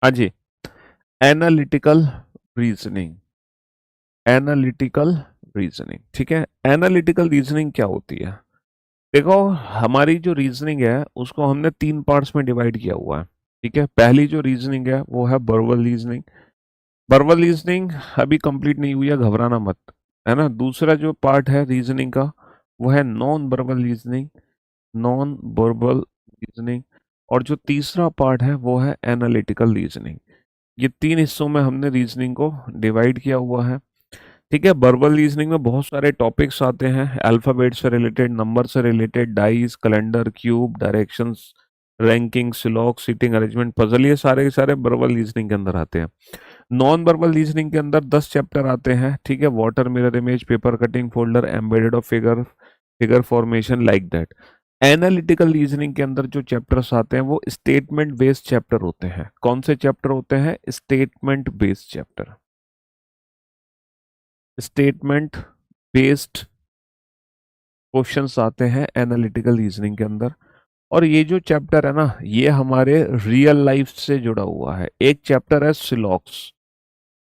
हाँ जी। Analytical reasoning, analytical reasoning, ठीक है। एनालिटिकल रीजनिंग क्या होती है? देखो, हमारी जो रीजनिंग है उसको हमने तीन पार्ट्स में डिवाइड किया हुआ है, ठीक है। पहली जो रीजनिंग है वो है वर्बल रीजनिंग। वर्बल रीजनिंग अभी कंप्लीट नहीं हुई है, घबराना मत, है ना। दूसरा जो पार्ट है रीजनिंग का वो है non verbal reasoning, non verbal reasoning. और जो तीसरा पार्ट है वो है एनालिटिकल रीजनिंग। ये तीन हिस्सों में हमने रीजनिंग को डिवाइड किया हुआ है, ठीक है। वर्बल रीजनिंग में बहुत सारे टॉपिक्स आते हैं, अल्फाबेट से रिलेटेड, नंबर से related, dice, calendar, cube, directions, ranking, syllogism, seating arrangement, puzzle, ये सारे के सारे वर्बल रीजनिंग के अंदर आते हैं। नॉन वर्बल रीजनिंग के अंदर 10 चैप्टर आते हैं, ठीक है। Water, mirror image, paper cutting, folder, embedded of figure, figure formation, like that. Analytical reasoning के अंदर जो चैप्टर्स आते हैं वो स्टेटमेंट बेस्ड चैप्टर होते हैं। कौन से चैप्टर होते हैं? Statement based chapter, statement based questions आते हैं एनालिटिकल रीजनिंग के अंदर। और ये जो चैप्टर है ना, ये हमारे रियल लाइफ से जुड़ा हुआ है। एक चैप्टर है सिलॉक्स,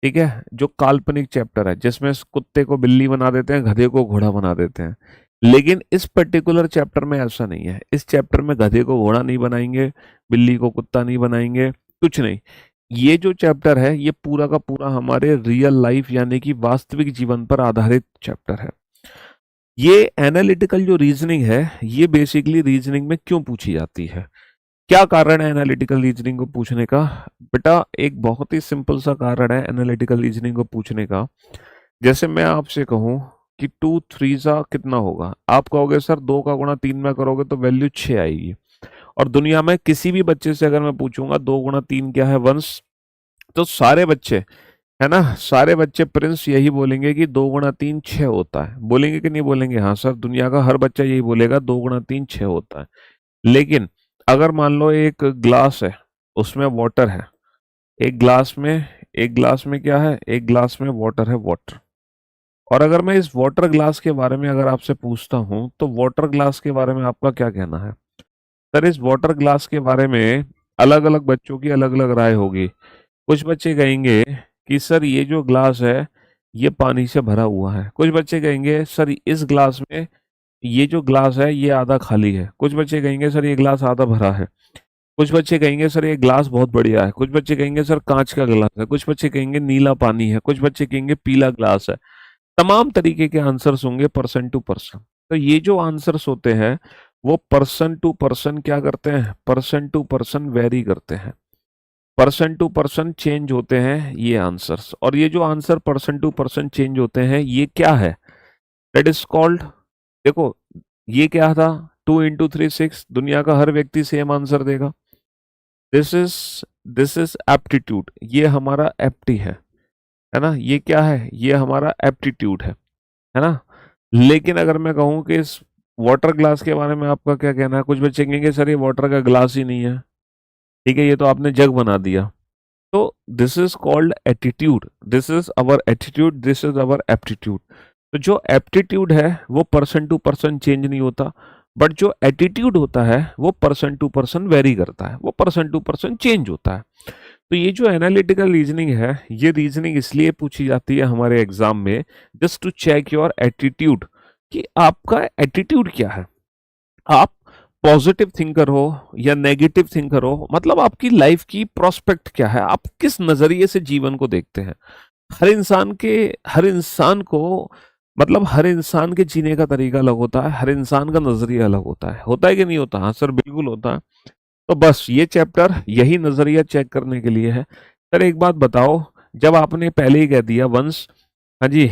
ठीक है, जो काल्पनिक चैप्टर है, जिसमें कुत्ते को बिल्ली बना देते हैं, गधे को घोड़ा बना देते हैं। लेकिन इस पर्टिकुलर चैप्टर में ऐसा नहीं है। इस चैप्टर में गधे को घोड़ा नहीं बनाएंगे, बिल्ली को कुत्ता नहीं बनाएंगे, कुछ नहीं। ये जो चैप्टर है ये पूरा का पूरा हमारे रियल लाइफ यानी कि वास्तविक जीवन पर आधारित चैप्टर है। ये एनालिटिकल जो रीजनिंग है ये बेसिकली रीजनिंग में क्यों पूछी जाती है? क्या कारण है एनालिटिकल रीजनिंग को पूछने का? बेटा, एक बहुत ही सिंपल सा कारण है एनालिटिकल रीजनिंग को पूछने का। जैसे मैं आपसे कहूं कि 2 3 कितना होगा, आप कहोगे सर 2 का गुणा 3 में करोगे तो वैल्यू 6 आएगी। और दुनिया में किसी भी बच्चे से अगर मैं पूछूंगा 2 गुणा 3 क्या है, वंश, तो सारे बच्चे, है ना, सारे बच्चे प्रिंस यही बोलेंगे कि 2 गुणा 3 6 होता है। बोलेंगे कि नहीं बोलेंगे? हाँ सर, दुनिया का हर बच्चा यही बोलेगा 2 गुणा 3 6 होता है। लेकिन अगर मान लो एक ग्लास है, उसमें वाटर है, एक ग्लास में, एक ग्लास में क्या है, एक ग्लास में वाटर है, वाटर। और अगर मैं इस वाटर ग्लास के बारे में अगर आपसे पूछता हूं तो वाटर ग्लास के बारे में आपका क्या कहना है? सर, इस वाटर ग्लास के बारे में अलग अलग बच्चों की अलग अलग राय होगी। कुछ बच्चे कहेंगे कि सर ये जो ग्लास है ये पानी से भरा हुआ है। कुछ बच्चे कहेंगे सर इस ग्लास में, ये जो ग्लास है ये आधा खाली है। कुछ बच्चे कहेंगे सर ये ग्लास आधा भरा है। कुछ बच्चे कहेंगे सर ये ग्लास बहुत बढ़िया है। कुछ बच्चे कहेंगे सर कांच का ग्लास है। कुछ बच्चे कहेंगे नीला पानी है। कुछ बच्चे कहेंगे पीला ग्लास है। तमाम तरीके के आंसर्स होंगे, पर्सन टू पर्सन। तो ये जो आंसर्स होते हैं वो पर्सन टू पर्सन क्या करते हैं? पर्सन टू पर्सन वेरी करते हैं, पर्सन टू पर्सन चेंज होते हैं ये आंसर्स। और ये जो answer person to person change होते हैं ये क्या है? दैट इज कॉल्ड, देखो, ये क्या था, 2 × 3 6, दुनिया का हर व्यक्ति सेम आंसर देगा। This is this is aptitude, ये हमारा एप्टी है ना। ये क्या है? ये हमारा एप्टीट्यूड है ना। लेकिन अगर मैं कहूं कि इस वाटर ग्लास के बारे में आपका क्या कहना है? कुछ बच्चे कहेंगे सर ये वाटर का ग्लास ही नहीं है, ठीक है, ये तो आपने जग बना दिया। तो this is called attitude, this is our attitude, this is our aptitude. तो जो एप्टीट्यूड है वो पर्सन टू पर्सन चेंज नहीं होता, बट जो एटीट्यूड होता है वो पर्सन टू पर्सन वेरी करता है, वो पर्सन टू पर्सन चेंज होता है। तो ये जो एनालिटिकल रीजनिंग है ये रीजनिंग इसलिए पूछी जाती है हमारे एग्जाम में, just to check your attitude, कि आपका एटीट्यूड क्या है। आप पॉजिटिव थिंकर हो या नेगेटिव थिंकर हो, मतलब आपकी लाइफ की प्रोस्पेक्ट क्या है, आप किस नजरिए से जीवन को देखते हैं। हर इंसान के, हर इंसान को, मतलब हर इंसान के जीने का तरीका अलग होता है, हर इंसान का नजरिया अलग होता है कि नहीं होता? हाँ सर, बिल्कुल होता है। तो बस ये चैप्टर यही नजरिया चेक करने के लिए है। सर एक बात बताओ, जब आपने पहले ही कह दिया वंश, हाँ जी,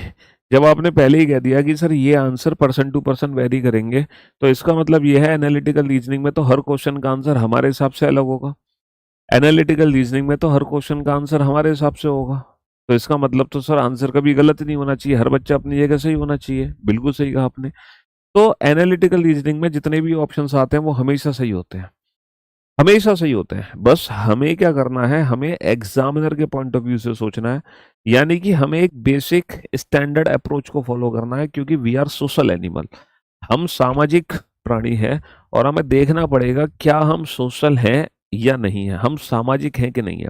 जब आपने पहले ही कह दिया कि सर ये answer person to person vary करेंगे, तो इसका मतलब ये है एनालिटिकल रीजनिंग में तो हर क्वेश्चन का आंसर हमारे हिसाब से अलग होगा। एनालिटिकल रीजनिंग में तो हर क्वेश्चन का आंसर हमारे हिसाब से होगा। तो इसका मतलब तो सर आंसर कभी गलत नहीं होना चाहिए, हर बच्चा अपनी जगह सही होना चाहिए। बिल्कुल सही कहा आपने। तो एनालिटिकल रीजनिंग में जितने भी ऑप्शंस आते हैं वो हमेशा सही होते हैं, हमेशा सही होते हैं। बस हमें क्या करना है, हमें एग्जामिनर के पॉइंट ऑफ व्यू से सोचना है, यानी कि हमें एक बेसिक स्टैंडर्ड अप्रोच को फॉलो करना है, क्योंकि वी आर सोशल एनिमल, हम सामाजिक प्राणी हैं। और हमें देखना पड़ेगा क्या हम सोशल हैं या नहीं है, हम सामाजिक हैं कि नहीं है।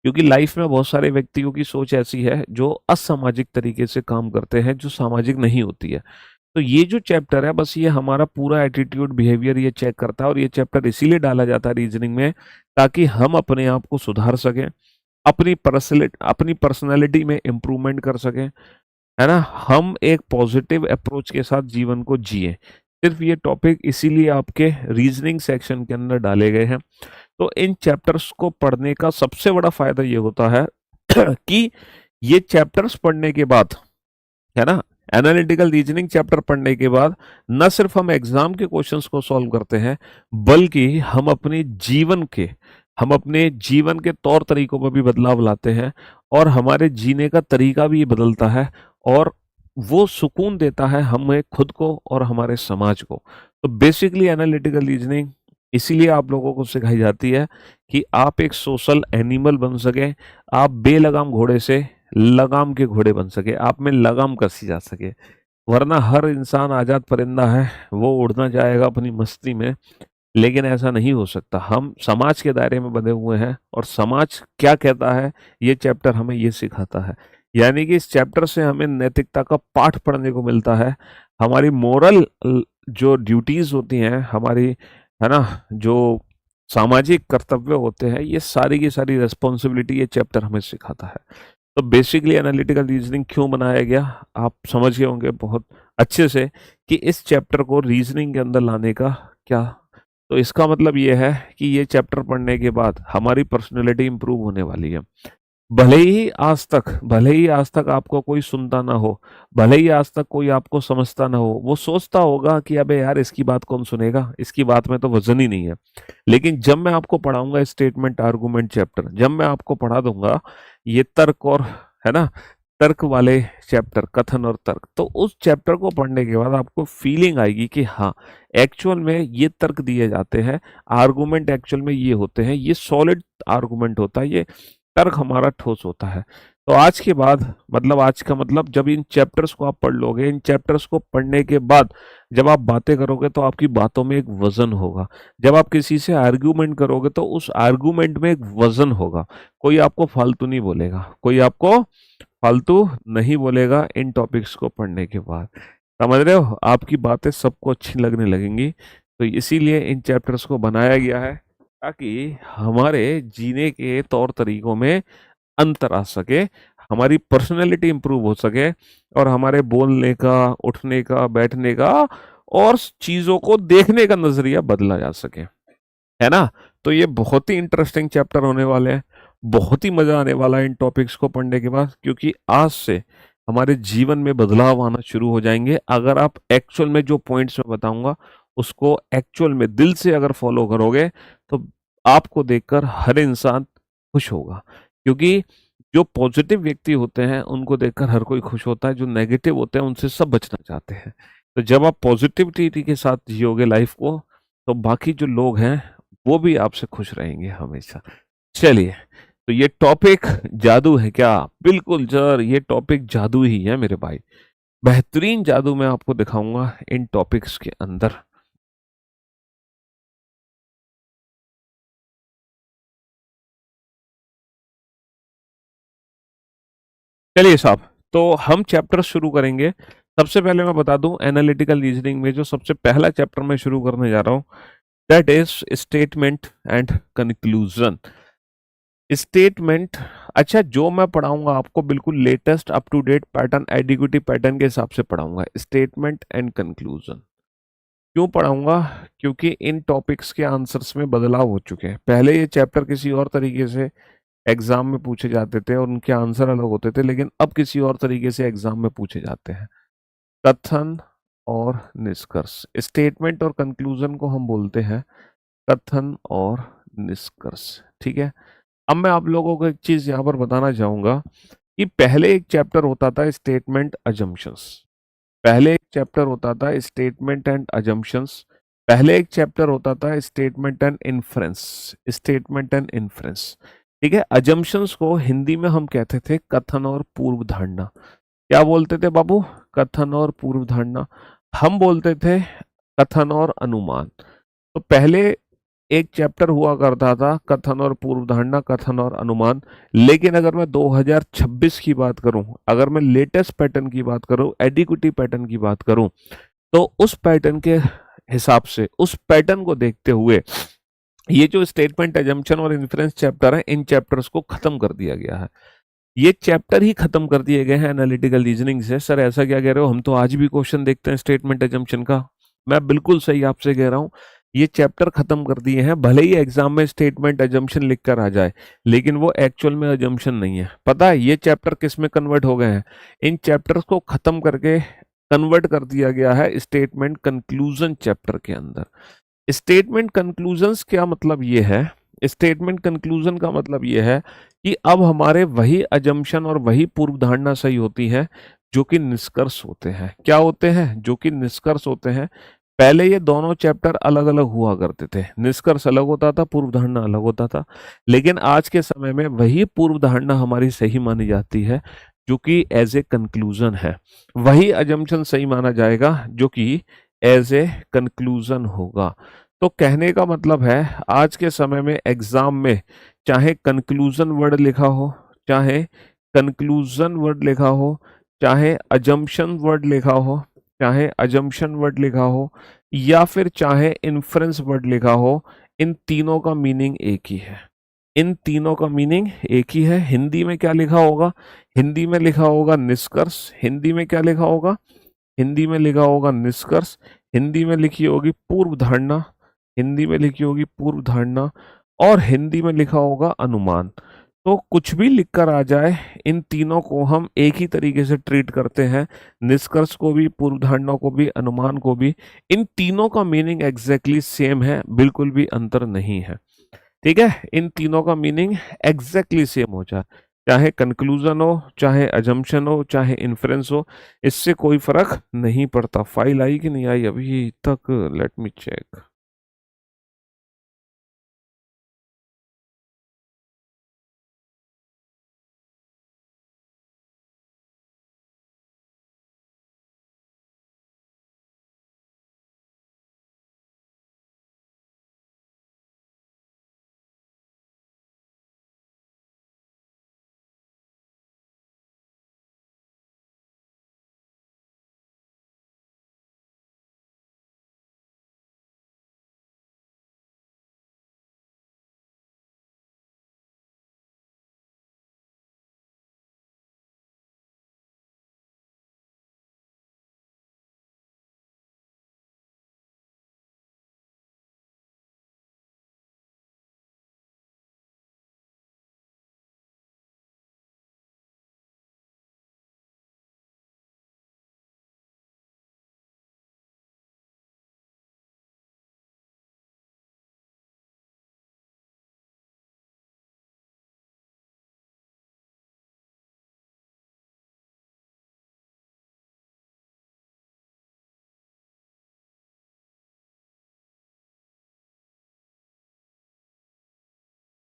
क्योंकि लाइफ में बहुत सारे व्यक्तियों की सोच ऐसी है जो असामाजिक तरीके से काम करते हैं, जो सामाजिक नहीं होती है। तो ये जो चैप्टर है, बस ये हमारा पूरा एटीट्यूड बिहेवियर ये चेक करता है, और ये चैप्टर इसीलिए डाला जाता है रीजनिंग में, ताकि हम अपने आप को सुधार सकें, अपनी पर्सनैलिटी में इम्प्रूवमेंट कर सकें, है ना, हम एक पॉजिटिव अप्रोच के साथ जीवन को जिए। सिर्फ ये टॉपिक इसीलिए आपके रीजनिंग सेक्शन के अंदर डाले गए हैं। तो इन चैप्टर्स को पढ़ने का सबसे बड़ा फायदा ये होता है कि ये चैप्टर्स पढ़ने के बाद, है ना, एनालिटिकल रीजनिंग चैप्टर पढ़ने के बाद न सिर्फ हम एग्जाम के क्वेश्चंस को सॉल्व करते हैं, बल्कि हम अपने जीवन के तौर तरीकों में भी बदलाव लाते हैं, और हमारे जीने का तरीका भी बदलता है, और वो सुकून देता है हमें खुद को और हमारे समाज को। तो बेसिकली एनालिटिकल रीजनिंग इसीलिए आप लोगों को सिखाई जाती है कि आप एक सोशल एनिमल बन सके, आप बेलगाम घोड़े से लगाम के घोड़े बन सके, आप में लगाम कसी जा सके। वरना हर इंसान आजाद परिंदा है, वो उड़ना चाहेगा अपनी मस्ती में, लेकिन ऐसा नहीं हो सकता। हम समाज के दायरे में बंधे हुए हैं, और समाज क्या कहता है ये चैप्टर हमें ये सिखाता है। यानी कि इस चैप्टर से हमें नैतिकता का पाठ पढ़ने को मिलता है। हमारी मोरल जो ड्यूटीज होती हैं हमारी, है ना, जो सामाजिक कर्तव्य होते हैं, ये सारी की सारी रिस्पॉन्सिबिलिटी ये चैप्टर हमें सिखाता है। तो बेसिकली एनालिटिकल रीजनिंग क्यों बनाया गया, आप समझ गए होंगे बहुत अच्छे से कि इस चैप्टर को रीजनिंग के अंदर लाने का क्या। तो इसका मतलब ये है कि ये चैप्टर पढ़ने के बाद हमारी पर्सनैलिटी इंप्रूव होने वाली है। भले ही आज तक आपको कोई सुनता ना हो, भले ही आज तक कोई आपको समझता ना हो, वो सोचता होगा कि अबे यार इसकी बात कौन सुनेगा, इसकी बात में तो वजन ही नहीं है। लेकिन जब मैं आपको पढ़ाऊंगा स्टेटमेंट आर्गुमेंट चैप्टर, जब मैं आपको पढ़ा दूंगा ये तर्क और, है ना, तर्क वाले चैप्टर, कथन और तर्क, तो उस चैप्टर को पढ़ने के बाद आपको फीलिंग आएगी कि हाँ, एक्चुअल में ये तर्क दिए जाते हैं, आर्गुमेंट एक्चुअल में ये होते हैं, ये सॉलिड आर्गुमेंट होता है, ये तर्क हमारा ठोस होता है। तो आज के बाद, मतलब आज का मतलब, जब इन चैप्टर्स को आप पढ़ लोगे, इन चैप्टर्स को पढ़ने के बाद जब आप बातें करोगे तो आपकी बातों में एक वजन होगा। जब आप किसी से आर्ग्यूमेंट करोगे तो उस आर्ग्यूमेंट में एक वजन होगा। कोई आपको फालतू नहीं बोलेगा, कोई आपको फालतू नहीं बोलेगा इन टॉपिक्स को पढ़ने के बाद। समझ रहे हो, आपकी बातें सबको अच्छी लगने लगेंगी। तो इसीलिए इन चैप्टर्स को बनाया गया है, ताकि हमारे जीने के तौर तरीकों में अंतर आ सके, हमारी पर्सनैलिटी इंप्रूव हो सके, और हमारे बोलने का, उठने का, बैठने का और चीजों को देखने का नजरिया बदला जा सके, है ना। तो ये बहुत ही इंटरेस्टिंग चैप्टर होने वाले हैं, बहुत ही मजा आने वाला है इन टॉपिक्स को पढ़ने के बाद, क्योंकि आज से हमारे जीवन में बदलाव आना शुरू हो जाएंगे अगर आप एक्चुअल में जो पॉइंट्स मैं बताऊंगा उसको एक्चुअल में दिल से अगर फॉलो करोगे, तो आपको देखकर हर इंसान खुश होगा। क्योंकि जो पॉजिटिव व्यक्ति होते हैं उनको देखकर हर कोई खुश होता है, जो नेगेटिव होते हैं उनसे सब बचना चाहते हैं। तो जब आप पॉजिटिविटी के साथ जियोगे लाइफ को, तो बाकी जो लोग हैं वो भी आपसे खुश रहेंगे हमेशा। चलिए, तो ये टॉपिक जादू है क्या? बिल्कुल सर, ये टॉपिक जादू ही है मेरे भाई। बेहतरीन जादू मैं आपको दिखाऊंगा इन टॉपिक्स के अंदर। चलिए साहब, तो हम चैप्टर शुरू करेंगे। सबसे पहले मैं बता दूं, एनालिटिकल रीजनिंग में जो सबसे पहला चैप्टर मैं शुरू करने जा रहा हूं, that is statement and conclusion. Statement, अच्छा, जो मैं पढ़ाऊंगा आपको बिल्कुल latest up to date pattern, एडिक्विटी पैटर्न के हिसाब से पढ़ाऊंगा। स्टेटमेंट एंड कंक्लूजन क्यों पढ़ाऊंगा? क्योंकि इन टॉपिक्स के आंसर्स में बदलाव हो चुके हैं। पहले ये चैप्टर किसी और तरीके से एग्जाम में पूछे जाते थे और उनके आंसर अलग होते थे, लेकिन अब किसी और तरीके से एग्जाम में पूछे जाते हैं। कथन और निष्कर्ष, स्टेटमेंट और कंक्लूजन को हम बोलते हैं कथन और निष्कर्ष, ठीक है। अब मैं आप लोगों को एक चीज यहाँ पर बताना चाहूंगा कि पहले एक चैप्टर होता था स्टेटमेंट अजम्पशंस, पहले एक चैप्टर होता था स्टेटमेंट एंड अजम्पशंस, पहले एक चैप्टर होता था statement and inference, statement and inference, ठीक है। अजम्पशंस को हिंदी में हम कहते थे कथन और पूर्व धारणा। क्या बोलते थे बाबू? कथन और पूर्व धारणा। हम बोलते थे कथन और अनुमान। तो पहले एक चैप्टर हुआ करता था कथन और पूर्व धारणा, कथन और अनुमान। लेकिन अगर मैं 2026 की बात करूं, अगर मैं लेटेस्ट पैटर्न की बात करूं, एडिक्विटी पैटर्न की बात करूं, तो उस पैटर्न के हिसाब से, उस पैटर्न को देखते हुए ये जो स्टेटमेंट, एजम्पशन और इन्फ्रेंस चैप्टर है, इन चैप्टर्स को खत्म कर दिया गया है। ये चैप्टर ही खत्म कर दिए गए हैं एनालिटिकल रीजनिंग से। सर ऐसा क्या कह रहे हो, हम तो आज भी क्वेश्चन देखते हैं स्टेटमेंट एजम्पशन का। मैं बिल्कुल सही आपसे कह रहा हूं, ये चैप्टर खत्म कर दिए हैं। भले ही एग्जाम में स्टेटमेंट एजम्पशन लिख कर आ जाए, लेकिन वो एक्चुअल में एजम्पशन नहीं है। पता है ये चैप्टर किस में कन्वर्ट हो गए हैं? इन चैप्टर्स को खत्म करके कन्वर्ट कर दिया गया है स्टेटमेंट कंक्लूजन चैप्टर के अंदर। स्टेटमेंट कंक्लूजन्स क्या मतलब ये है, स्टेटमेंट कंक्लूजन का मतलब ये है कि अब हमारे वही अजम्पशन और वही पूर्व धारणा सही होती है जो कि निष्कर्ष होते हैं। क्या होते हैं? जो कि निष्कर्ष होते हैं। पहले ये दोनों चैप्टर अलग अलग हुआ करते थे, निष्कर्ष अलग होता था, पूर्व धारणा अलग होता था। लेकिन आज के समय में वही पूर्व धारणा हमारी सही मानी जाती है जो कि एज ए कंक्लूजन है, वही अजम्पशन सही माना जाएगा जो कि एज ए कंक्लूजन होगा। तो कहने का मतलब है आज के समय में एग्जाम में चाहे कंक्लूजन वर्ड लिखा हो, चाहे कंक्लूजन वर्ड लिखा हो, चाहे अजम्पशन वर्ड लिखा हो, चाहे अजम्पशन वर्ड लिखा हो, या फिर चाहे इन्फ्रेंस वर्ड लिखा हो, इन तीनों का मीनिंग एक ही है। इन तीनों का मीनिंग एक ही है। हिंदी में क्या लिखा होगा? हिंदी में लिखा होगा निष्कर्ष। हिंदी में क्या लिखा होगा? हिंदी में लिखा होगा निष्कर्ष। हिंदी में लिखी होगी पूर्व धारणा। हिंदी में लिखी होगी पूर्व धारणा, और हिंदी में लिखा होगा अनुमान। तो कुछ भी लिखकर आ जाए, इन तीनों को हम एक ही तरीके से ट्रीट करते हैं, निष्कर्ष को भी, पूर्व धारणा को भी, अनुमान को भी। इन तीनों का मीनिंग एग्जैक्टली सेम है, बिल्कुल भी अंतर नहीं है। ठीक है, इन तीनों का मीनिंग एग्जैक्टली सेम हो जाए, चाहे कंक्लूजन हो, चाहे अजम्पशन हो, चाहे इन्फ्रेंस हो, इससे कोई फर्क नहीं पड़ता। फाइल आई कि नहीं आई अभी तक? Let me check.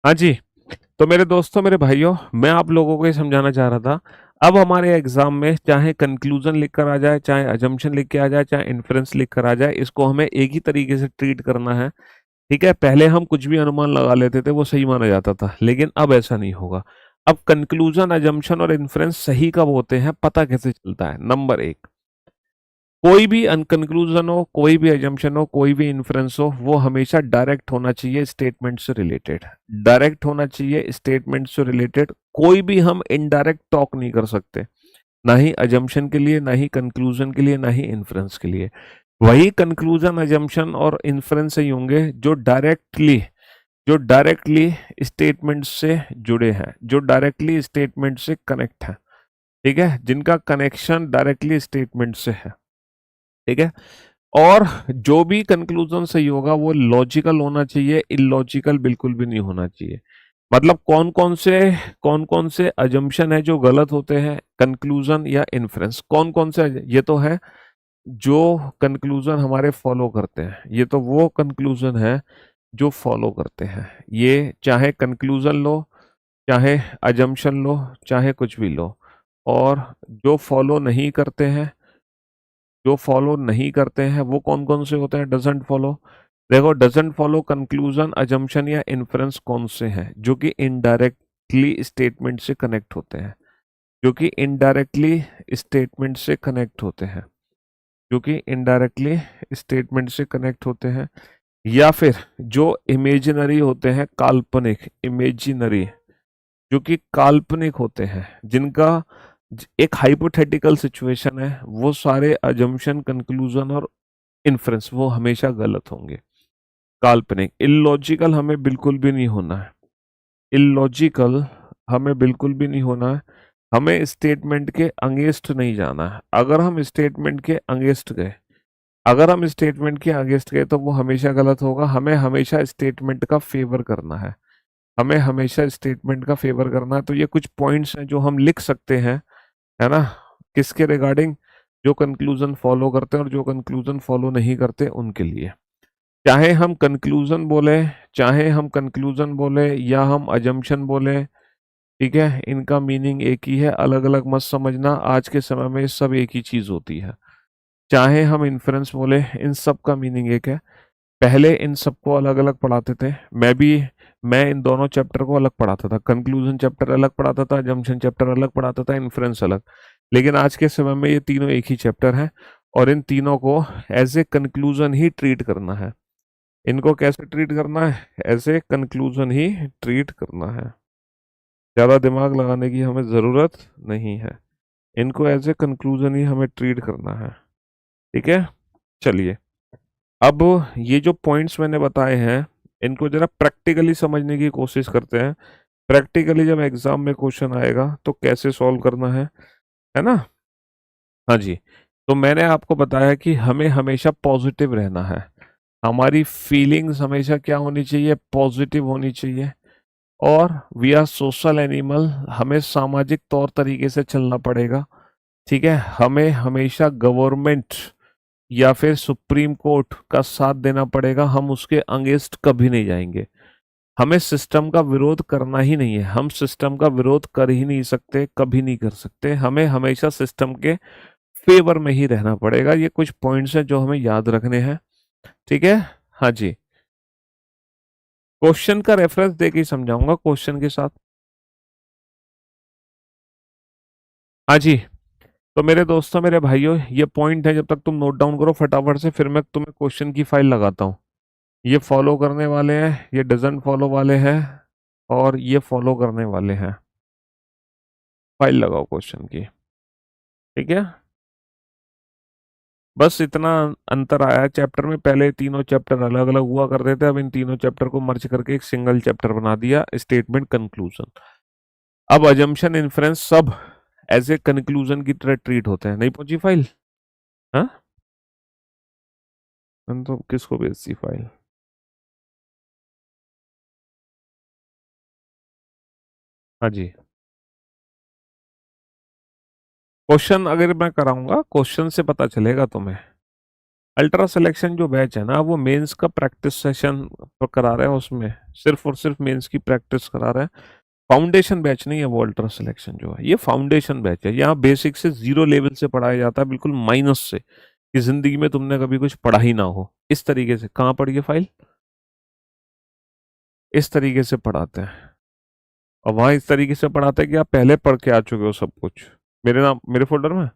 हाँ जी, तो मेरे दोस्तों, मेरे भाइयों, मैं आप लोगों को ये समझाना चाह रहा था। अब हमारे एग्जाम में चाहे कंक्लूजन लिख कर आ जाए, चाहे अजम्पशन लिख के आ जाए, चाहे इन्फ्रेंस लिख कर आ जाए, इसको हमें एक ही तरीके से ट्रीट करना है। ठीक है, पहले हम कुछ भी अनुमान लगा लेते थे, वो सही माना जाता था, लेकिन अब ऐसा नहीं होगा। अब कंक्लूजन, अजम्पशन और इन्फ्रेंस सही कब होते हैं, पता कैसे चलता है? नंबर एक, कोई भी कंक्लूजन हो, कोई भी एजम्पशन हो, कोई भी इन्फ्रेंस हो, वो हमेशा डायरेक्ट होना चाहिए स्टेटमेंट से रिलेटेड। डायरेक्ट होना चाहिए स्टेटमेंट से रिलेटेड। कोई भी हम इनडायरेक्ट टॉक नहीं कर सकते, ना ही अजम्पशन के लिए, ना ही कंक्लूजन के लिए, ना ही इन्फ्रेंस के लिए। वही कंक्लूजन, अजम्पशन और इन्फ्रेंस ही होंगे जो डायरेक्टली स्टेटमेंट से जुड़े हैं, जो डायरेक्टली स्टेटमेंट से कनेक्ट है। ठीक है, जिनका कनेक्शन डायरेक्टली स्टेटमेंट से है। ठीक है, और जो भी कंक्लूजन सही होगा वो लॉजिकल होना चाहिए, इलॉजिकल बिल्कुल भी नहीं होना चाहिए। मतलब कौन कौन से अजम्पशन है जो गलत होते हैं, कंक्लूजन या इन्फ्रेंस? कौन कौन से? ये तो है जो कंक्लूजन हमारे फॉलो करते हैं, ये तो वो कंक्लूजन है जो फॉलो करते हैं। ये चाहे कंक्लूजन लो, चाहे अजम्पशन लो, चाहे कुछ भी लो। और जो फॉलो नहीं करते हैं, जो फॉलो नहीं करते हैं वो कौन कौन से होते हैं? Doesn't follow. देखो, डजंट फॉलो कंक्लूजन, अजम्पशन या इन्फरेंस कौन से हैं जो कि इनडायरेक्टली स्टेटमेंट से कनेक्ट होते हैं, जो कि इनडायरेक्टली स्टेटमेंट से कनेक्ट होते हैं, जो कि इनडायरेक्टली स्टेटमेंट से कनेक्ट होते हैं, या फिर जो इमेजिनरी होते हैं, काल्पनिक, इमेजिनरी, जो कि काल्पनिक होते हैं, जिनका एक हाइपोथेटिकल सिचुएशन है, वो सारे अजम्पशन, कंक्लूजन और इन्फ्रेंस वो हमेशा गलत होंगे। काल्पनिक, इलॉजिकल हमें बिल्कुल भी नहीं होना है, इलॉजिकल हमें बिल्कुल भी नहीं होना है, हमें स्टेटमेंट के अगेंस्ट नहीं जाना है। अगर हम स्टेटमेंट के अगेंस्ट गए, अगर हम स्टेटमेंट के अगेंस्ट गए तो वो हमेशा गलत होगा। हमें हमेशा स्टेटमेंट का फेवर करना है, हमें हमेशा स्टेटमेंट का फेवर करना है। तो ये कुछ पॉइंट्स हैं जो हम लिख सकते हैं, है ना, किसके रिगार्डिंग, जो कंक्लूजन फॉलो करते हैं और जो कंक्लूजन फॉलो नहीं करते उनके लिए। चाहे हम कंक्लूजन बोले, चाहे हम कंक्लूजन बोले या हम अजम्पशन बोले, ठीक है, इनका मीनिंग एक ही है, अलग अलग मत समझना। आज के समय में सब एक ही चीज होती है। चाहे हम इन्फ्रेंस बोले, इन सब का मीनिंग एक है। पहले इन सबको अलग अलग पढ़ाते थे, मैं इन दोनों चैप्टर को अलग पढ़ाता था। कंक्लूजन चैप्टर अलग पढ़ाता था, जंक्शन चैप्टर अलग पढ़ाता था, इन्फ्रेंस अलग। लेकिन आज के समय में ये तीनों एक ही चैप्टर है और इन तीनों को एज ए कंक्लूजन ही ट्रीट करना है। इनको कैसे ट्रीट करना है? एज ए कंक्लूजन ही ट्रीट करना है। ज़्यादा दिमाग लगाने की हमें ज़रूरत नहीं है, इनको एज ए कंक्लूजन ही हमें ट्रीट करना है। ठीक है, चलिए अब ये जो पॉइंट्स मैंने बताए हैं इनको जरा प्रैक्टिकली समझने की कोशिश करते हैं। प्रैक्टिकली जब एग्जाम में क्वेश्चन आएगा तो कैसे सॉल्व करना है ना। हाँ जी, तो मैंने आपको बताया कि हमें हमेशा पॉजिटिव रहना है, हमारी फीलिंग्स हमेशा क्या होनी चाहिए? पॉजिटिव होनी चाहिए। और वी आर सोशल एनिमल, हमें सामाजिक तौर तरीके से चलना पड़ेगा। ठीक है, हमें हमेशा गवर्नमेंट या फिर सुप्रीम कोर्ट का साथ देना पड़ेगा, हम उसके अगेंस्ट कभी नहीं जाएंगे। हमें सिस्टम का विरोध करना ही नहीं है, हम सिस्टम का विरोध कर ही नहीं सकते, कभी नहीं कर सकते। हमें हमेशा सिस्टम के फेवर में ही रहना पड़ेगा। ये कुछ पॉइंट्स हैं जो हमें याद रखने हैं। ठीक है, हाँ जी, क्वेश्चन का रेफरेंस देके ही समझाऊंगा क्वेश्चन के साथ। हाँ जी, तो मेरे दोस्तों, मेरे भाइयों, ये पॉइंट है, जब तक तुम नोट डाउन करो फटाफट से, फिर मैं तुम्हें क्वेश्चन की फाइल लगाता हूँ। ये फॉलो करने वाले हैं, ये डजंट फॉलो वाले हैं, और ये फॉलो करने वाले हैं। फाइल लगाओ क्वेश्चन की। ठीक है, बस इतना अंतर आया है चैप्टर में। पहले तीनों चैप्टर अलग अलग हुआ करते थे, अब इन तीनों चैप्टर को मर्ज करके एक सिंगल चैप्टर बना दिया, स्टेटमेंट कंक्लूजन। अब अजम्पशन, इन्फ्रेंस सब एज ए कंक्लूजन की तरह ट्रीट होते हैं। नहीं पहुंची फाइल? हाँ, तो किसको भेजती फाइल? हाँ जी, क्वेश्चन अगर मैं कराऊंगा, क्वेश्चन से पता चलेगा तुम्हें। अल्ट्रा सिलेक्शन जो बैच है ना, वो मेंस का प्रैक्टिस सेशन करा रहे हैं, उसमें सिर्फ और सिर्फ मेंस की प्रैक्टिस करा रहे हैं। फाउंडेशन बैच नहीं है वो, अल्ट्रा सिलेक्शन जो है ये फाउंडेशन बैच है। यहाँ बेसिक से जीरो लेवल से पढ़ाया जाता है, बिल्कुल माइनस से, कि जिंदगी में तुमने कभी कुछ पढ़ा ही ना हो। इस तरीके से कहाँ पढ़ी है फाइल? इस तरीके से पढ़ाते हैं। और वहाँ इस तरीके से पढ़ाते हैं कि आप पहले पढ़ के आ चुके हो सब कुछ, मेरे नाम, मेरे फोल्डर में।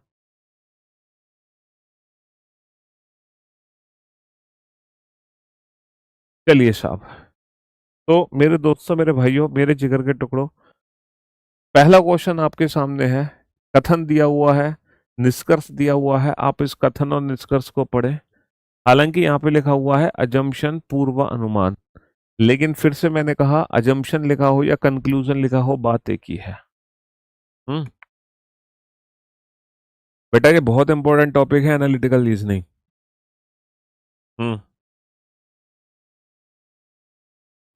चलिए साहब, तो मेरे दोस्तों, मेरे भाइयों, मेरे जिगर के टुकड़ों, पहला क्वेश्चन आपके सामने है। कथन दिया हुआ है, निष्कर्ष दिया हुआ है, आप इस कथन और निष्कर्ष को पढ़ें। हालांकि यहाँ पे लिखा हुआ है अजम्पशन, पूर्व अनुमान, लेकिन फिर से मैंने कहा, अजम्पशन लिखा हो या कंक्लूजन लिखा हो, बात एक ही है। हम्म, बेटा ये बहुत इंपॉर्टेंट टॉपिक है, एनालिटिकल रीजनिंग। हम्म,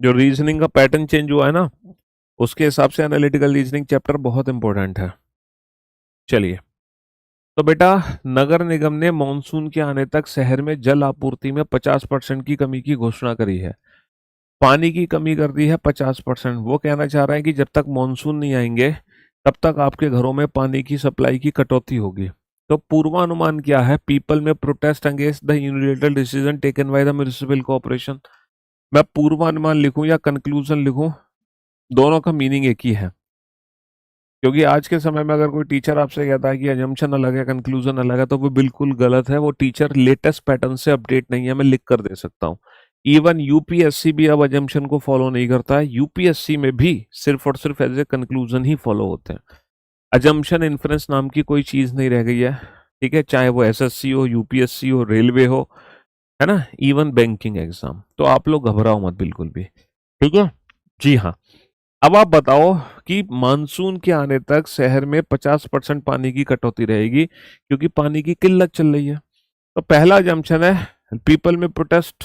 जो रीजनिंग का पैटर्न चेंज हुआ है ना, उसके हिसाब से एनालिटिकल रीजनिंग चैप्टर बहुत इंपॉर्टेंट है। चलिए, तो बेटा, नगर निगम ने मॉनसून के आने तक शहर में जल आपूर्ति में 50% की कमी की घोषणा करी है। पानी की कमी कर दी है 50%। वो कहना चाह रहे हैं कि जब तक मॉनसून नहीं आएंगे तब तक आपके घरों में पानी की सप्लाई की कटौती होगी। तो पूर्वानुमान क्या है? पीपल में protest against the unilateral decision taken by the municipal corporation. मैं पूर्वानुमान लिखूं या कंक्लूजन लिखूं, दोनों का मीनिंग एक ही है। क्योंकि आज के समय में अगर कोई टीचर आपसे कहता है कि अजम्पशन अलग है, कंक्लूजन अलग है, तो वो बिल्कुल गलत है। वो टीचर लेटेस्ट पैटर्न से अपडेट नहीं है, मैं लिख कर दे सकता हूँ। इवन यूपीएससी भी अब अजम्पशन को फॉलो नहीं करता है। यूपीएससी में भी सिर्फ और सिर्फ एज ए कंक्लूजन ही फॉलो होते हैं। अजम्पशन इन्फ्रेंस नाम की कोई चीज नहीं रह गई है। ठीक है, चाहे वो एसएससी हो, यूपीएससी हो, रेलवे हो, है ना, इवन बैंकिंग एग्जाम। तो आप लोग घबराओ मत बिल्कुल भी। ठीक है जी हाँ। अब आप बताओ कि मानसून के आने तक शहर में 50% पानी की कटौती रहेगी क्योंकि पानी की किल्लत चल रही है। तो पहला जंक्शन है पीपल में प्रोटेस्ट,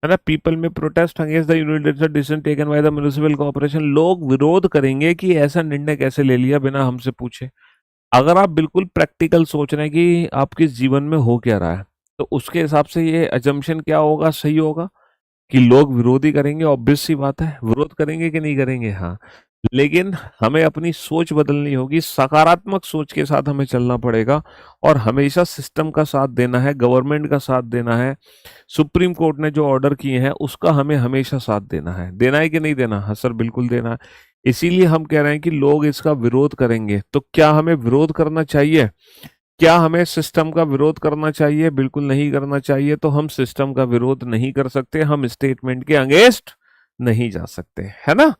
है ना, पीपल में protest against the unilateral decision taken by the municipal corporation. लोग विरोध करेंगे कि ऐसा निर्णय कैसे ले लिया बिना हमसे पूछे। अगर आप बिल्कुल प्रैक्टिकल सोच रहे हैं कि आपके जीवन में हो क्या रहा है, तो उसके हिसाब से ये अजम्पशन क्या होगा, सही होगा कि लोग विरोध ही करेंगे। ऑब्वियस सी बात है, विरोध करेंगे कि नहीं करेंगे, हाँ। लेकिन हमें अपनी सोच बदलनी होगी, सकारात्मक सोच के साथ हमें चलना पड़ेगा और हमेशा सिस्टम का साथ देना है, गवर्नमेंट का साथ देना है। सुप्रीम कोर्ट ने जो ऑर्डर किए हैं उसका हमें हमेशा साथ देना है। देना है कि नहीं देना? हाँ सर, बिल्कुल देना है। इसीलिए हम कह रहे हैं कि लोग इसका विरोध करेंगे। तो क्या हमें विरोध करना चाहिए? क्या हमें सिस्टम का विरोध करना चाहिए? बिल्कुल नहीं करना चाहिए। तो हम सिस्टम का विरोध नहीं कर सकते, हम स्टेटमेंट के अगेंस्ट नहीं जा सकते, है ना।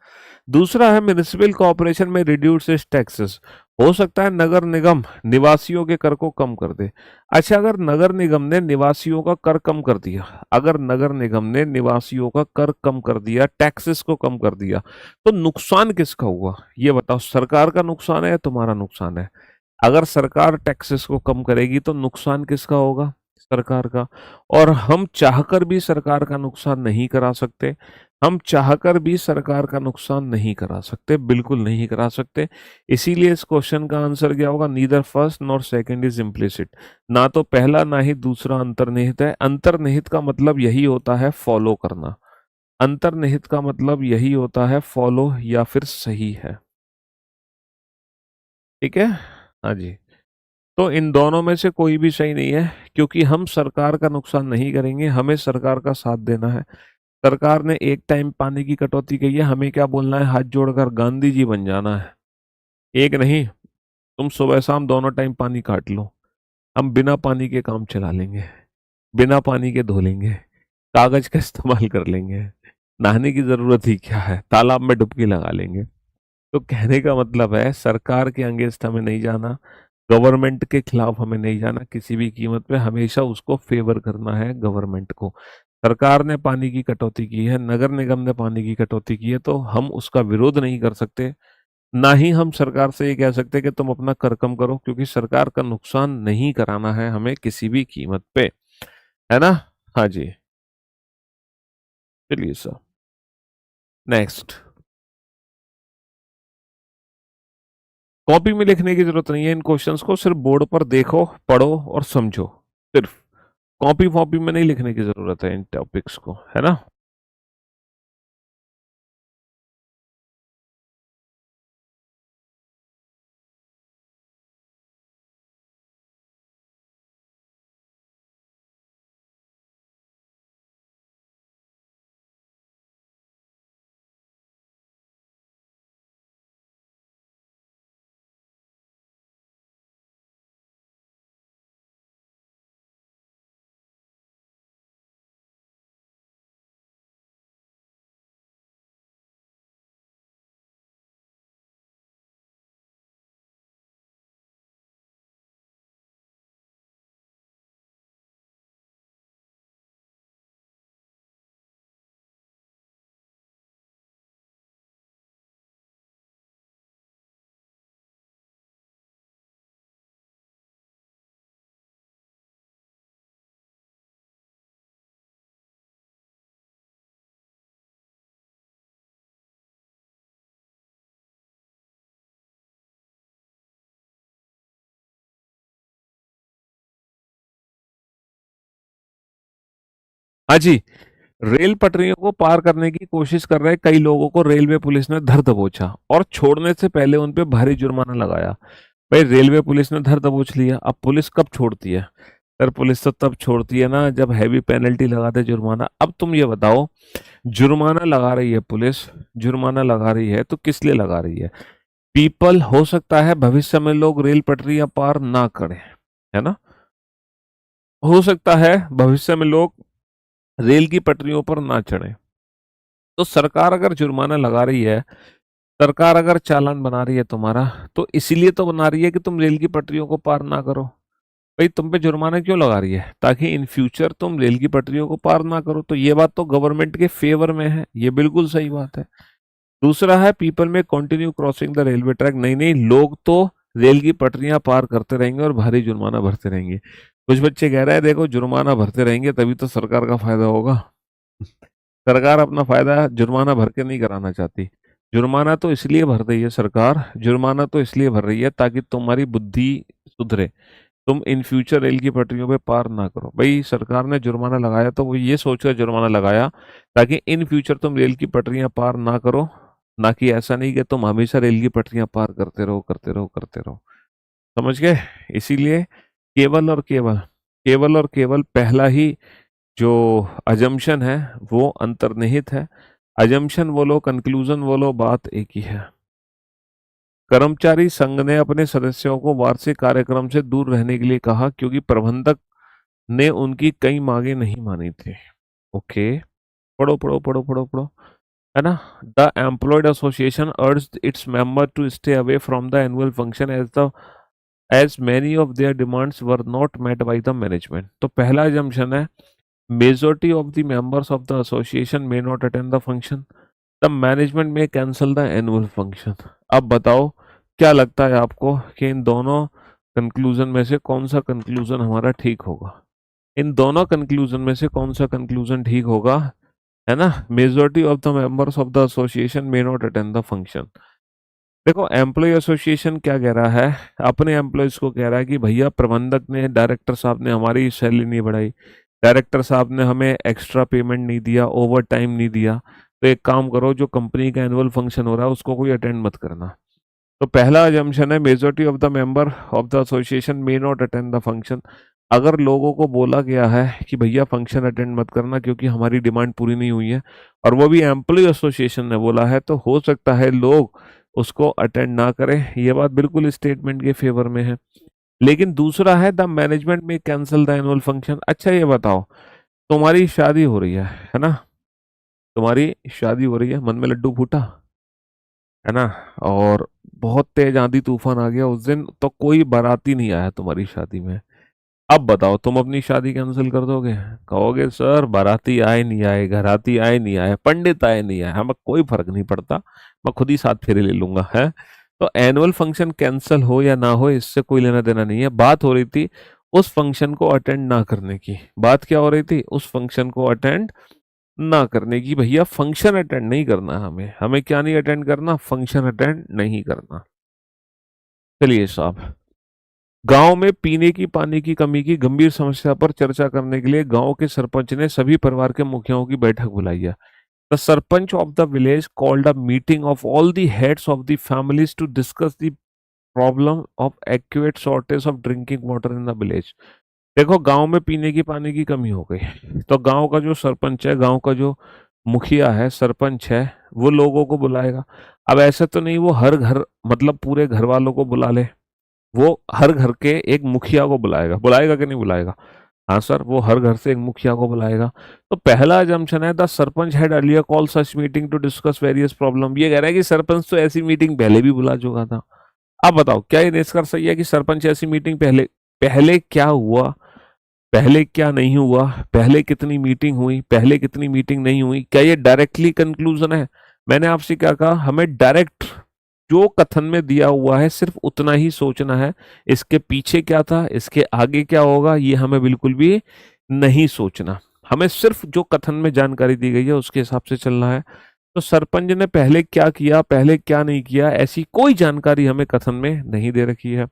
दूसरा है म्युनिसिपल कॉर्पोरेशन में रिड्यूस टैक्सेस। हो सकता है नगर निगम निवासियों के कर को कम कर दे। अच्छा, अगर नगर निगम ने निवासियों का कर कम कर दिया, अगर नगर निगम ने निवासियों का कर कम कर दिया, टैक्सेस को कम कर दिया, तो नुकसान किसका हुआ? ये बताओ, सरकार का नुकसान है या तुम्हारा नुकसान है? अगर सरकार टैक्सेस को कम करेगी तो नुकसान किसका होगा? सरकार का। और हम चाहकर भी सरकार का नुकसान नहीं करा सकते। हम चाहकर भी सरकार का नुकसान नहीं करा सकते, बिल्कुल नहीं करा सकते। इसीलिए इस क्वेश्चन का आंसर क्या होगा? Neither first nor second is implicit. ना तो पहला ना ही दूसरा अंतर्निहित है। अंतर्निहित का मतलब यही होता है फॉलो करना। अंतर्निहित का मतलब यही होता है फॉलो या फिर सही है। ठीक है, हाँ जी। तो इन दोनों में से कोई भी सही नहीं है, क्योंकि हम सरकार का नुकसान नहीं करेंगे, हमें सरकार का साथ देना है। सरकार ने एक टाइम पानी की कटौती की है, हमें क्या बोलना है? हाथ जोड़कर गांधी जी बन जाना है। एक नहीं, तुम सुबह शाम दोनों टाइम पानी काट लो, हम बिना पानी के काम चला लेंगे, बिना पानी के धो लेंगे, कागज का इस्तेमाल कर लेंगे, नहाने की जरूरत ही क्या है, तालाब में डुबकी लगा लेंगे। तो कहने का मतलब है सरकार के अगेंस्ट हमें नहीं जाना, गवर्नमेंट के खिलाफ हमें नहीं जाना किसी भी कीमत पे। हमेशा उसको फेवर करना है, गवर्नमेंट को। सरकार ने पानी की कटौती की है, नगर निगम ने पानी की कटौती की है, तो हम उसका विरोध नहीं कर सकते। ना ही हम सरकार से ये कह सकते कि तुम अपना कर कम करो, क्योंकि सरकार का नुकसान नहीं कराना है हमें किसी भी कीमत पे, है ना। हाँ जी, चलिए सर, नेक्स्ट। कॉपी में लिखने की जरूरत नहीं है इन क्वेश्चंस को, सिर्फ बोर्ड पर देखो, पढ़ो और समझो। सिर्फ कॉपी वॉपी में नहीं लिखने की जरूरत है इन टॉपिक्स को, है ना। हाँ जी। रेल पटरियों को पार करने की कोशिश कर रहे कई लोगों को रेलवे पुलिस ने धर दबोचा और छोड़ने से पहले उन पे भारी जुर्माना लगाया। भाई रेलवे पुलिस ने धर दबोच लिया। अब पुलिस कब छोड़ती है सर? पुलिस तो तब छोड़ती है ना जब हैवी पेनल्टी लगाते हैं, जुर्माना। अब तुम ये बताओ, जुर्माना लगा रही है पुलिस, जुर्माना लगा रही है तो किस लिए लगा रही है? पीपल, हो सकता है भविष्य में लोग रेल पटरियां पार ना करें, है ना? हो सकता है भविष्य में लोग रेल की पटरियों पर ना चढ़े। तो सरकार अगर जुर्माना लगा रही है, सरकार अगर चालान बना रही है तुम्हारा, तो इसीलिए तो बना रही है कि तुम रेल की पटरियों को पार ना करो। भाई तुम पे जुर्माना क्यों लगा रही है? ताकि इन फ्यूचर तुम रेल की पटरियों को पार ना करो। तो ये बात तो गवर्नमेंट के फेवर में है, ये बिल्कुल सही बात है। दूसरा है, पीपल में continue crossing the railway track. नहीं नहीं, लोग तो रेल की पटरियां पार करते रहेंगे और भारी जुर्माना भरते रहेंगे। कुछ बच्चे कह रहे हैं देखो जुर्माना भरते रहेंगे तभी तो सरकार का फायदा होगा। सरकार अपना फायदा जुर्माना भर के नहीं कराना चाहती। जुर्माना तो इसलिए भर रही है सरकार, जुर्माना तो इसलिए भर रही है ताकि तुम्हारी बुद्धि सुधरे, तुम इन फ्यूचर रेल की पटरियों पे पार ना करो। भाई सरकार ने जुर्माना लगाया तो वो ये सोचकर जुर्माना लगाया ताकि इन फ्यूचर तुम रेल की पटरियां पार ना करो, ना कि ऐसा नहीं कि तुम हमेशा रेल की पटरियां पार करते रहो करते रहो करते रहो। समझ गए? इसीलिए केवल और केवल, केवल और केवल पहला ही जो अजम्पशन है वो अंतर्निहित है। अजम्पशन बोलो, कंक्लूजन बोलो, बात एक ही है। कर्मचारी संघ ने अपने सदस्यों को वार्षिक कार्यक्रम से दूर रहने के लिए कहा क्योंकि प्रबंधक ने उनकी कई मांगे नहीं मानी थी। ओके, पढ़ो पढ़ो पढ़ो पढ़ो पढ़ो, है ना? The employed association urged its member to stay away from the annual function as many of their demands were not met by the management. तो पहला assumption है, majority of the members of the association may not attend the function, the management may cancel the annual function. अब बताओ क्या लगता है आपको कि इन दोनों कंक्लूजन में से कौन सा कंक्लूजन हमारा ठीक होगा? इन दोनों कंक्लूजन में से कौन सा कंक्लूजन ठीक होगा? है ना, majority of the members of the association may not attend the function. देखो एम्प्लॉय एसोसिएशन क्या कह रहा है, अपने एम्प्लॉयज को कह रहा है कि भैया प्रबंधक ने, डायरेक्टर साहब ने हमारी सैलरी नहीं बढ़ाई, डायरेक्टर साहब ने हमें एक्स्ट्रा पेमेंट नहीं दिया, ओवर टाइम नहीं दिया, तो एक काम करो, जो कंपनी का एनुअल फंक्शन हो रहा है उसको कोई अटेंड मत करना। तो पहला अजम्पशन है, majority of the member of the association may not attend the function. अगर लोगों को बोला गया है कि भैया फंक्शन अटेंड मत करना क्योंकि हमारी डिमांड पूरी नहीं हुई है, और वो भी एम्प्लॉय एसोसिएशन ने बोला है, तो हो सकता है लोग उसको अटेंड ना करें। ये बात बिल्कुल स्टेटमेंट के फेवर में है। लेकिन दूसरा है, द मैनेजमेंट में कैंसिल द एनुअल फंक्शन। अच्छा ये बताओ, तुम्हारी शादी हो रही है ना? तुम्हारी शादी हो रही है, मन में लड्डू फूटा, है ना? और बहुत तेज आंधी तूफान आ गया उस दिन, तो कोई बाराती नहीं आया तुम्हारी शादी में। अब बताओ तुम अपनी शादी कैंसिल कर दोगे? कहोगे सर बाराती आए नहीं आए, घराती आए नहीं आए, पंडित आए नहीं आए, हमें कोई फर्क नहीं पड़ता, मैं खुद ही साथ फेरे ले लूंगा, है? तो एनुअल फंक्शन कैंसिल हो या ना हो इससे कोई लेना देना नहीं है। बात हो रही थी उस फंक्शन को अटेंड ना करने की। बात क्या हो रही थी? उस फंक्शन को अटेंड ना करने की। भैया फंक्शन अटेंड नहीं करना, हमें हमें क्या नहीं अटेंड करना? फंक्शन अटेंड नहीं करना। चलिए साहब, गांव में पीने की पानी की कमी की गंभीर समस्या पर चर्चा करने के लिए गांव के सरपंच ने सभी परिवार के मुखियाओं की बैठक बुलाई है। The sarpanch of the village called a meeting of all the heads of the families to discuss the problem of accurate shortage of drinking water in the village. देखो गांव में पीने की पानी की कमी हो गई, तो गांव का जो सरपंच है, गांव का जो मुखिया है, सरपंच है, वो लोगों को बुलाएगा। अब ऐसा तो नहीं वो हर घर, मतलब पूरे घर वालों को बुला ले, वो हर घर के एक मुखिया को बुलाएगा। बुलाएगा कि नहीं बुलाएगा? हाँ सर, वो हर घर से एक मुखिया को बुलाएगा। तो पहला अजम्पशन है, the sarpanch had earlier call such meeting to discuss various problem. ये कह रहा है कि सरपंच तो ऐसी मीटिंग पहले भी बुला चुका था। अब बताओ क्या ये निष्कर्ष सही है कि सरपंच ऐसी मीटिंग पहले, पहले क्या हुआ, पहले क्या नहीं हुआ, पहले कितनी मीटिंग हुई, पहले कितनी मीटिंग नहीं हुई, क्या ये डायरेक्टली कंक्लूजन है? मैंने आपसे क्या कहा, हमें डायरेक्ट जो कथन में दिया हुआ है सिर्फ उतना ही सोचना है। इसके पीछे क्या था, इसके आगे क्या होगा, ये हमें बिल्कुल भी नहीं सोचना। हमें सिर्फ जो कथन में जानकारी दी गई है उसके हिसाब से चलना है। तो सरपंच ने पहले क्या किया, पहले क्या नहीं किया, ऐसी कोई जानकारी हमें कथन में नहीं दे रखी है।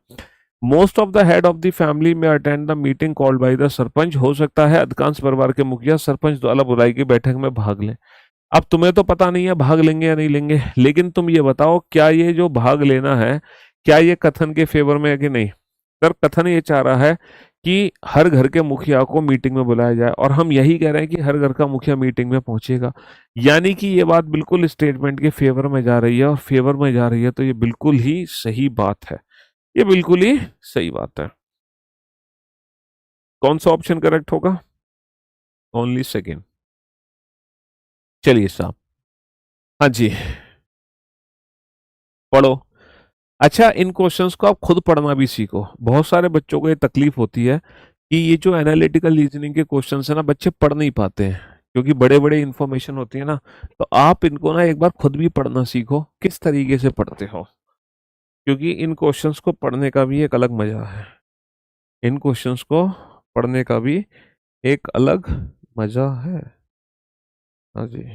Most of the head of the family में attend the meeting called by the sarpanch. हो सकता है अधिकांश परिवार के मुखिया सरपंच द्वारा बुलाई गई बैठक में भाग लें। अब तुम्हें तो पता नहीं है भाग लेंगे या नहीं लेंगे, लेकिन तुम ये बताओ क्या ये जो भाग लेना है, क्या ये कथन के फेवर में है कि नहीं? सर कथन ये चाह रहा है कि हर घर के मुखिया को मीटिंग में बुलाया जाए, और हम यही कह रहे हैं कि हर घर का मुखिया मीटिंग में पहुंचेगा। यानी कि ये बात बिल्कुल स्टेटमेंट के फेवर में जा रही है, और फेवर में जा रही है तो ये बिल्कुल ही सही बात है। ये बिल्कुल ही सही बात है। कौन सा ऑप्शन करेक्ट होगा? Only second. चलिए साहब। हाँ जी, पढ़ो। अच्छा, इन क्वेश्चंस को आप खुद पढ़ना भी सीखो। बहुत सारे बच्चों को ये तकलीफ होती है कि ये जो एनालिटिकल रीजनिंग के क्वेश्चंस है ना, बच्चे पढ़ नहीं पाते हैं, क्योंकि बड़े बड़े इंफॉर्मेशन होती है ना। तो आप इनको ना एक बार खुद भी पढ़ना सीखो, किस तरीके से पढ़ते हो, क्योंकि इन क्वेश्चंस को पढ़ने का भी एक अलग मजा है। इन क्वेश्चंस को पढ़ने का भी एक अलग मजा है। हाँ जी।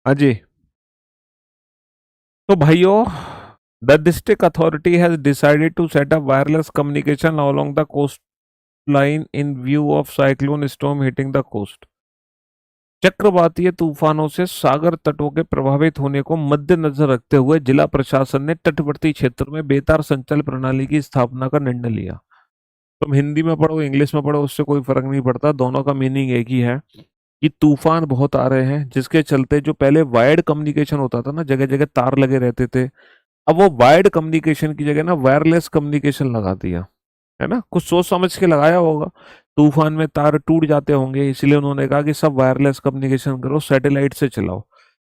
हाँ जी। तो भाइयों, the district authority has decided to set up wireless communication along the coast line in view of cyclone storm hitting the coast. चक्रवातीय तूफानों से सागर तटों के प्रभावित होने को मद्देनजर रखते हुए जिला प्रशासन ने तटवर्ती क्षेत्रों में बेतार संचार प्रणाली की स्थापना का निर्णय लिया। तुम हिंदी में पढ़ो इंग्लिश में पढ़ो, उससे कोई फर्क नहीं पड़ता, दोनों का मीनिंग एक ही है कि तूफान बहुत आ रहे हैं, जिसके चलते जो पहले वायर्ड कम्युनिकेशन होता था ना, जगह जगह तार लगे रहते थे, अब वो वायर्ड कम्युनिकेशन की जगह ना वायरलेस कम्युनिकेशन लगा दिया है ना। कुछ सोच समझ के लगाया होगा। तूफान में तार टूट जाते होंगे, इसलिए उन्होंने कहा कि सब वायरलेस कम्युनिकेशन करो, सैटेलाइट से चलाओ।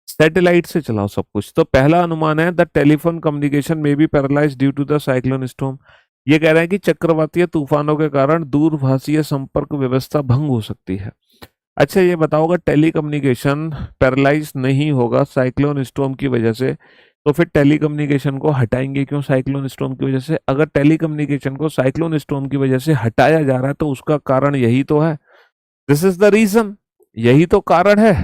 सैटेलाइट से चलाओ सब कुछ। तो पहला अनुमान है the telephone communication may be paralyse due to the cyclone storm. ये कह रहे हैं कि चक्रवातीय तूफानों के कारण दूरभाषीय संपर्क व्यवस्था भंग हो सकती है। अच्छा, ये बताओगे टेली कम्युनिकेशन पैरालाइज नहीं होगा साइक्लोन स्टॉर्म की वजह से, तो फिर टेली कम्युनिकेशन को हटाएंगे क्यों साइक्लोन स्टॉर्म की वजह से? अगर टेली कम्युनिकेशन को साइक्लोन स्टॉर्म की वजह से हटाया जा रहा है तो उसका कारण यही तो है। This is the reason. यही तो कारण है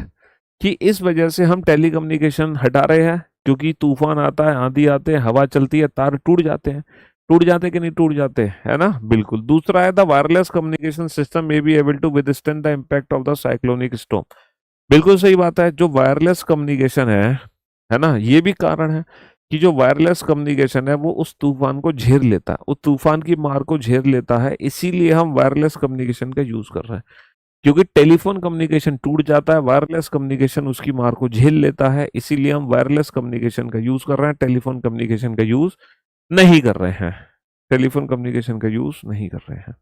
कि इस वजह से हम टेली कम्युनिकेशन हटा रहे हैं, क्योंकि तूफान आता है, आंधी आते हैं, हवा चलती है, तार टूट जाते हैं। टूट जाते कि नहीं टूट जाते, है ना? बिल्कुल। दूसरा है the wireless communication system may be able to withstand the impact of the cyclonic storm. बिल्कुल सही बात है। जो वायरलेस कम्युनिकेशन है ना, ये भी कारण है कि जो वायरलेस कम्युनिकेशन है वो उस तूफान को झेल लेता है, उस तूफान की मार को झेल लेता है, इसीलिए हम वायरलेस कम्युनिकेशन का यूज कर रहे हैं। क्योंकि टेलीफोन कम्युनिकेशन टूट जाता है, वायरलेस कम्युनिकेशन उसकी मार को झेल लेता है, इसीलिए हम वायरलेस कम्युनिकेशन का यूज कर रहे हैं, टेलीफोन कम्युनिकेशन का यूज नहीं कर रहे हैं। टेलीफोन कम्युनिकेशन का यूज नहीं कर रहे हैं।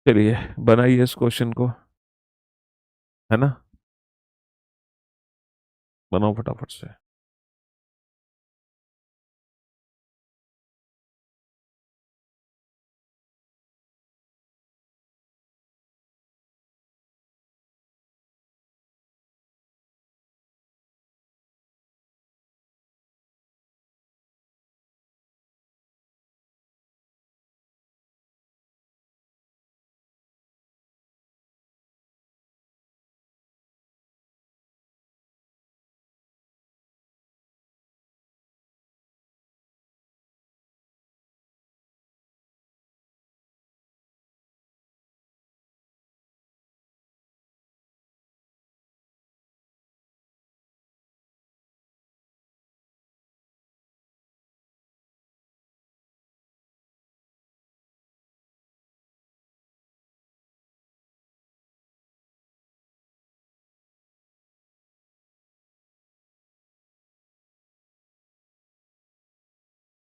चलिए, बनाइए इस क्वेश्चन को, है ना? बनाओ फटाफट से।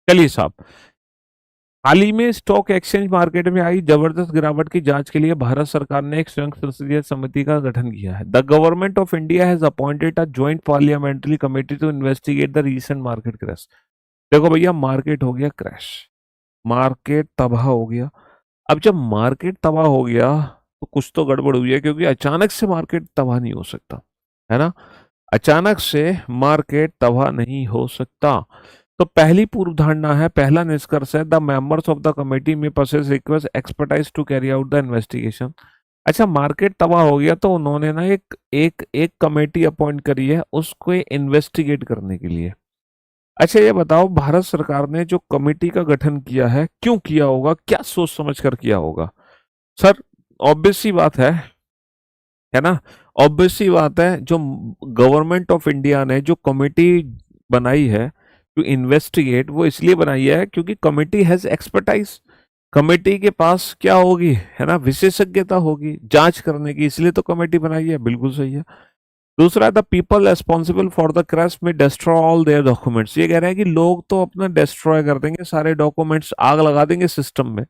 चलिए साहब, हाल ही में स्टॉक एक्सचेंज मार्केट में आई जबरदस्त गिरावट की जांच के लिए भारत सरकार ने एक संयुक्त संसदीय समिति का गठन किया है। The government of India has appointed a joint parliamentary committee to investigate the recent market crash. देखो भैया, मार्केट हो गया क्रैश, मार्केट तबाह हो गया। अब जब मार्केट तबाह हो गया तो कुछ तो गड़बड़ हुई है, क्योंकि अचानक से मार्केट तबाह नहीं हो सकता, है ना। अचानक से मार्केट तबाह नहीं हो सकता। तो पहली पूर्व धारणा है, पहला निष्कर्ष है, the members of the committee may possess request expertise to carry out the investigation. अच्छा, मार्केट तबाह हो गया तो उन्होंने ना एक एक एक कमेटी अपॉइंट करी है उसको इन्वेस्टिगेट करने के लिए। अच्छा ये बताओ, भारत सरकार ने जो कमेटी का गठन किया है क्यों किया होगा, क्या सोच समझ कर किया होगा? सर, ऑब्वियस सी बात है ना, ऑब्वियस सी बात है। जो गवर्नमेंट ऑफ इंडिया ने जो कमेटी बनाई है टू इन्वेस्टिगेट, वो इसलिए बनाई है क्योंकि कमेटी हैज एक्सपर्टाइज। कमेटी के पास क्या होगी, है ना, विशेषज्ञता होगी जांच करने की, इसलिए तो कमेटी बनाई है। बिल्कुल सही है। दूसरा, the people responsible for the crash में डिस्ट्रॉय ऑल देयर डॉक्यूमेंट्स। ये कह रहे हैं कि लोग तो अपना डिस्ट्रॉय कर देंगे सारे डॉक्यूमेंट्स, आग लगा देंगे सिस्टम में,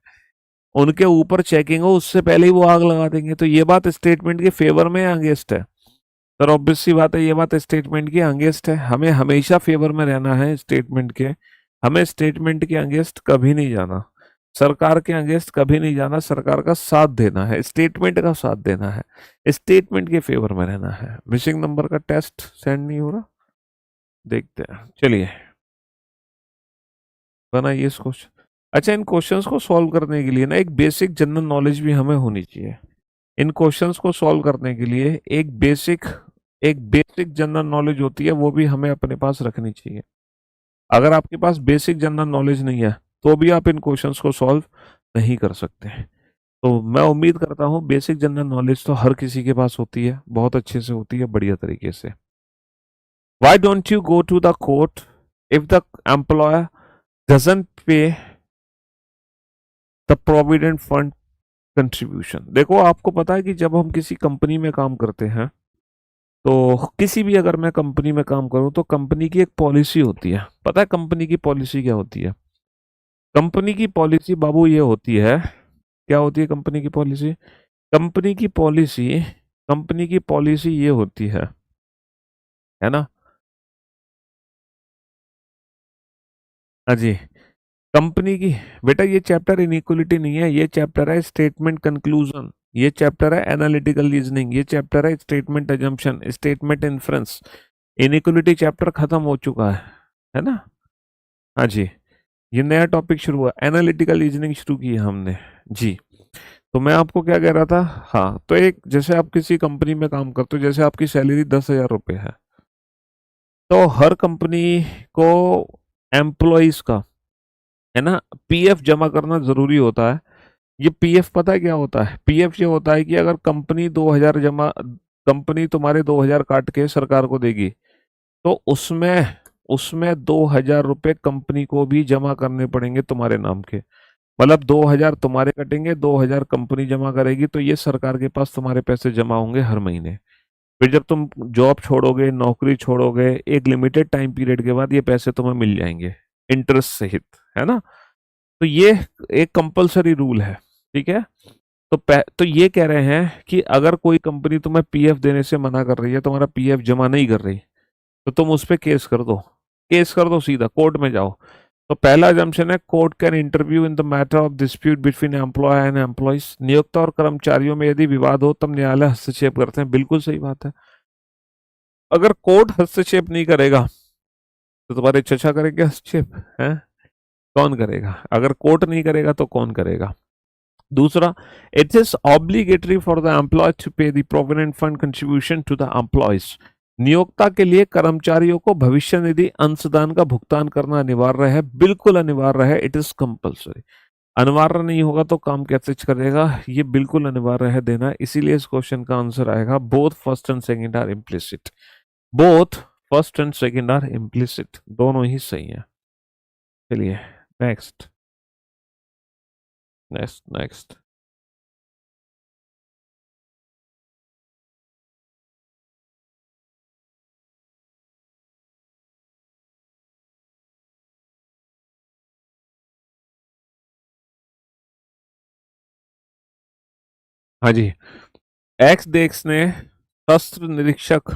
उनके ऊपर चेकिंग हो उससे पहले ही वो आग लगा देंगे। तो ये बात स्टेटमेंट के फेवर में अगेंस्ट है। सर ऑब्वियस सी बात है, ये बात स्टेटमेंट के अगेंस्ट है। हमें हमेशा फेवर में रहना है स्टेटमेंट के, हमें स्टेटमेंट के अगेंस्ट कभी नहीं जाना, सरकार के अगेंस्ट कभी नहीं जाना, सरकार का साथ देना है, स्टेटमेंट का साथ देना है, स्टेटमेंट के फेवर में रहना है। मिसिंग नंबर का टेस्ट सेंड नहीं हो रहा, देखते हैं। चलिए बनाइए इस क्वेश्चन। अच्छा, इन क्वेश्चंस को सॉल्व करने के लिए ना एक बेसिक जनरल नॉलेज भी हमें होनी चाहिए। इन क्वेश्चंस को सॉल्व करने के लिए एक बेसिक जनरल नॉलेज होती है, वो भी हमें अपने पास रखनी चाहिए। अगर आपके पास बेसिक जनरल नॉलेज नहीं है तो भी आप इन क्वेश्चंस को सॉल्व नहीं कर सकते। तो मैं उम्मीद करता हूँ बेसिक जनरल नॉलेज तो हर किसी के पास होती है, बहुत अच्छे से होती है, बढ़िया तरीके से। Why don't you go to the court if the employer doesn't pay the provident fund contribution? देखो, आपको पता है कि जब हम किसी कंपनी में काम करते हैं, तो किसी भी, अगर मैं कंपनी में काम करूं तो कंपनी की एक पॉलिसी होती है। पता है कंपनी की पॉलिसी क्या होती है? कंपनी की पॉलिसी बाबू ये होती है, क्या होती है कंपनी की पॉलिसी? कंपनी की पॉलिसी कंपनी की पॉलिसी ये होती है ना। हाँ जी, कंपनी की, बेटा ये चैप्टर इनइक्वलिटी नहीं है, ये चैप्टर है स्टेटमेंट कंक्लूजन, ये चैप्टर है एनालिटिकल रीजनिंग, ये चैप्टर है statement assumption, statement inference. Inequality chapter खत्म हो चुका है ना। हाँ जी, ये नया टॉपिक शुरू हुआ, एनालिटिकल रीजनिंग शुरू की है हमने जी। तो मैं आपको क्या कह रहा था, हाँ, तो एक, जैसे आप किसी कंपनी में काम करते हो, जैसे आपकी सैलरी 10,000 रुपये है, तो हर कंपनी को एम्प्लॉयज का, है ना, पीएफ जमा करना जरूरी होता है। ये पीएफ पता है क्या होता है? पीएफ ये होता है कि अगर कंपनी तुम्हारे 2,000 काट के सरकार को देगी, तो उसमें उसमें 2,000 रुपये कंपनी को भी जमा करने पड़ेंगे तुम्हारे नाम के। मतलब 2,000 तुम्हारे कटेंगे, 2,000 कंपनी जमा करेगी, तो ये सरकार के पास तुम्हारे पैसे जमा होंगे हर महीने। फिर जब तुम जॉब छोड़ोगे, नौकरी छोड़ोगे, एक लिमिटेड टाइम पीरियड के बाद ये पैसे तुम्हें मिल जाएंगे, इंटरेस्ट सहित, है ना। तो ये एक कंपलसरी रूल है, ठीक है। तो ये कह रहे हैं कि अगर कोई कंपनी तुम्हें पीएफ देने से मना कर रही है, तुम्हारा पीएफ जमा नहीं कर रही, तो तुम उस पर केस कर दो, केस कर दो, सीधा कोर्ट में जाओ। तो पहला जम्पशन है, court can interview in the matter of dispute between employ and employees. नियोक्ता और कर्मचारियों में यदि विवाद हो तब न्यायालय हस्तक्षेप करते हैं। बिल्कुल सही बात है। अगर कोर्ट हस्तक्षेप नहीं करेगा तो तुम्हारे चचा करेंगे हस्तक्षेप, है? कौन करेगा? अगर कोर्ट नहीं करेगा तो कौन करेगा? दूसरा, it is obligatory for the employ to pay the provident fund contribution to the employees. नियोक्ता के लिए कर्मचारियों को भविष्य निधि अंशदान का भुगतान करना अनिवार्य है, बिल्कुल अनिवार्य है, इट इज कंपल्सरी। अनिवार्य नहीं होगा तो काम कैसे करेगा? ये बिल्कुल अनिवार्य है देना, इसीलिए इस क्वेश्चन का आंसर आएगा both first and second are implicit. Both first and second are implicit, दोनों ही सही है। चलिए नेक्स्ट, नेक्स्ट, नेक्स्ट। हाँ जी। एक्स देश ने शस्त्र निरीक्षक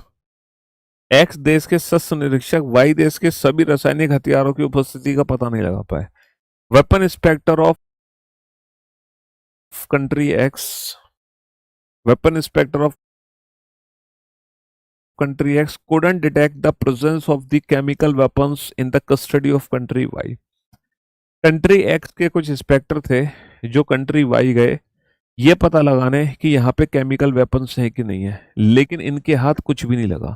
एक्स देश के शस्त्र निरीक्षक वाई देश के सभी रासायनिक हथियारों की उपस्थिति का पता नहीं लगा पाए। Weapon inspector of country x weapon inspector of country X couldn't detect the presence of the chemical weapons in the custody of country Y। Country x के कुछ इंस्पेक्टर थे जो कंट्री वाई गए ये पता लगाने कि यहाँ पे केमिकल वेपन्स हैं कि नहीं है, लेकिन इनके हाथ कुछ भी नहीं लगा।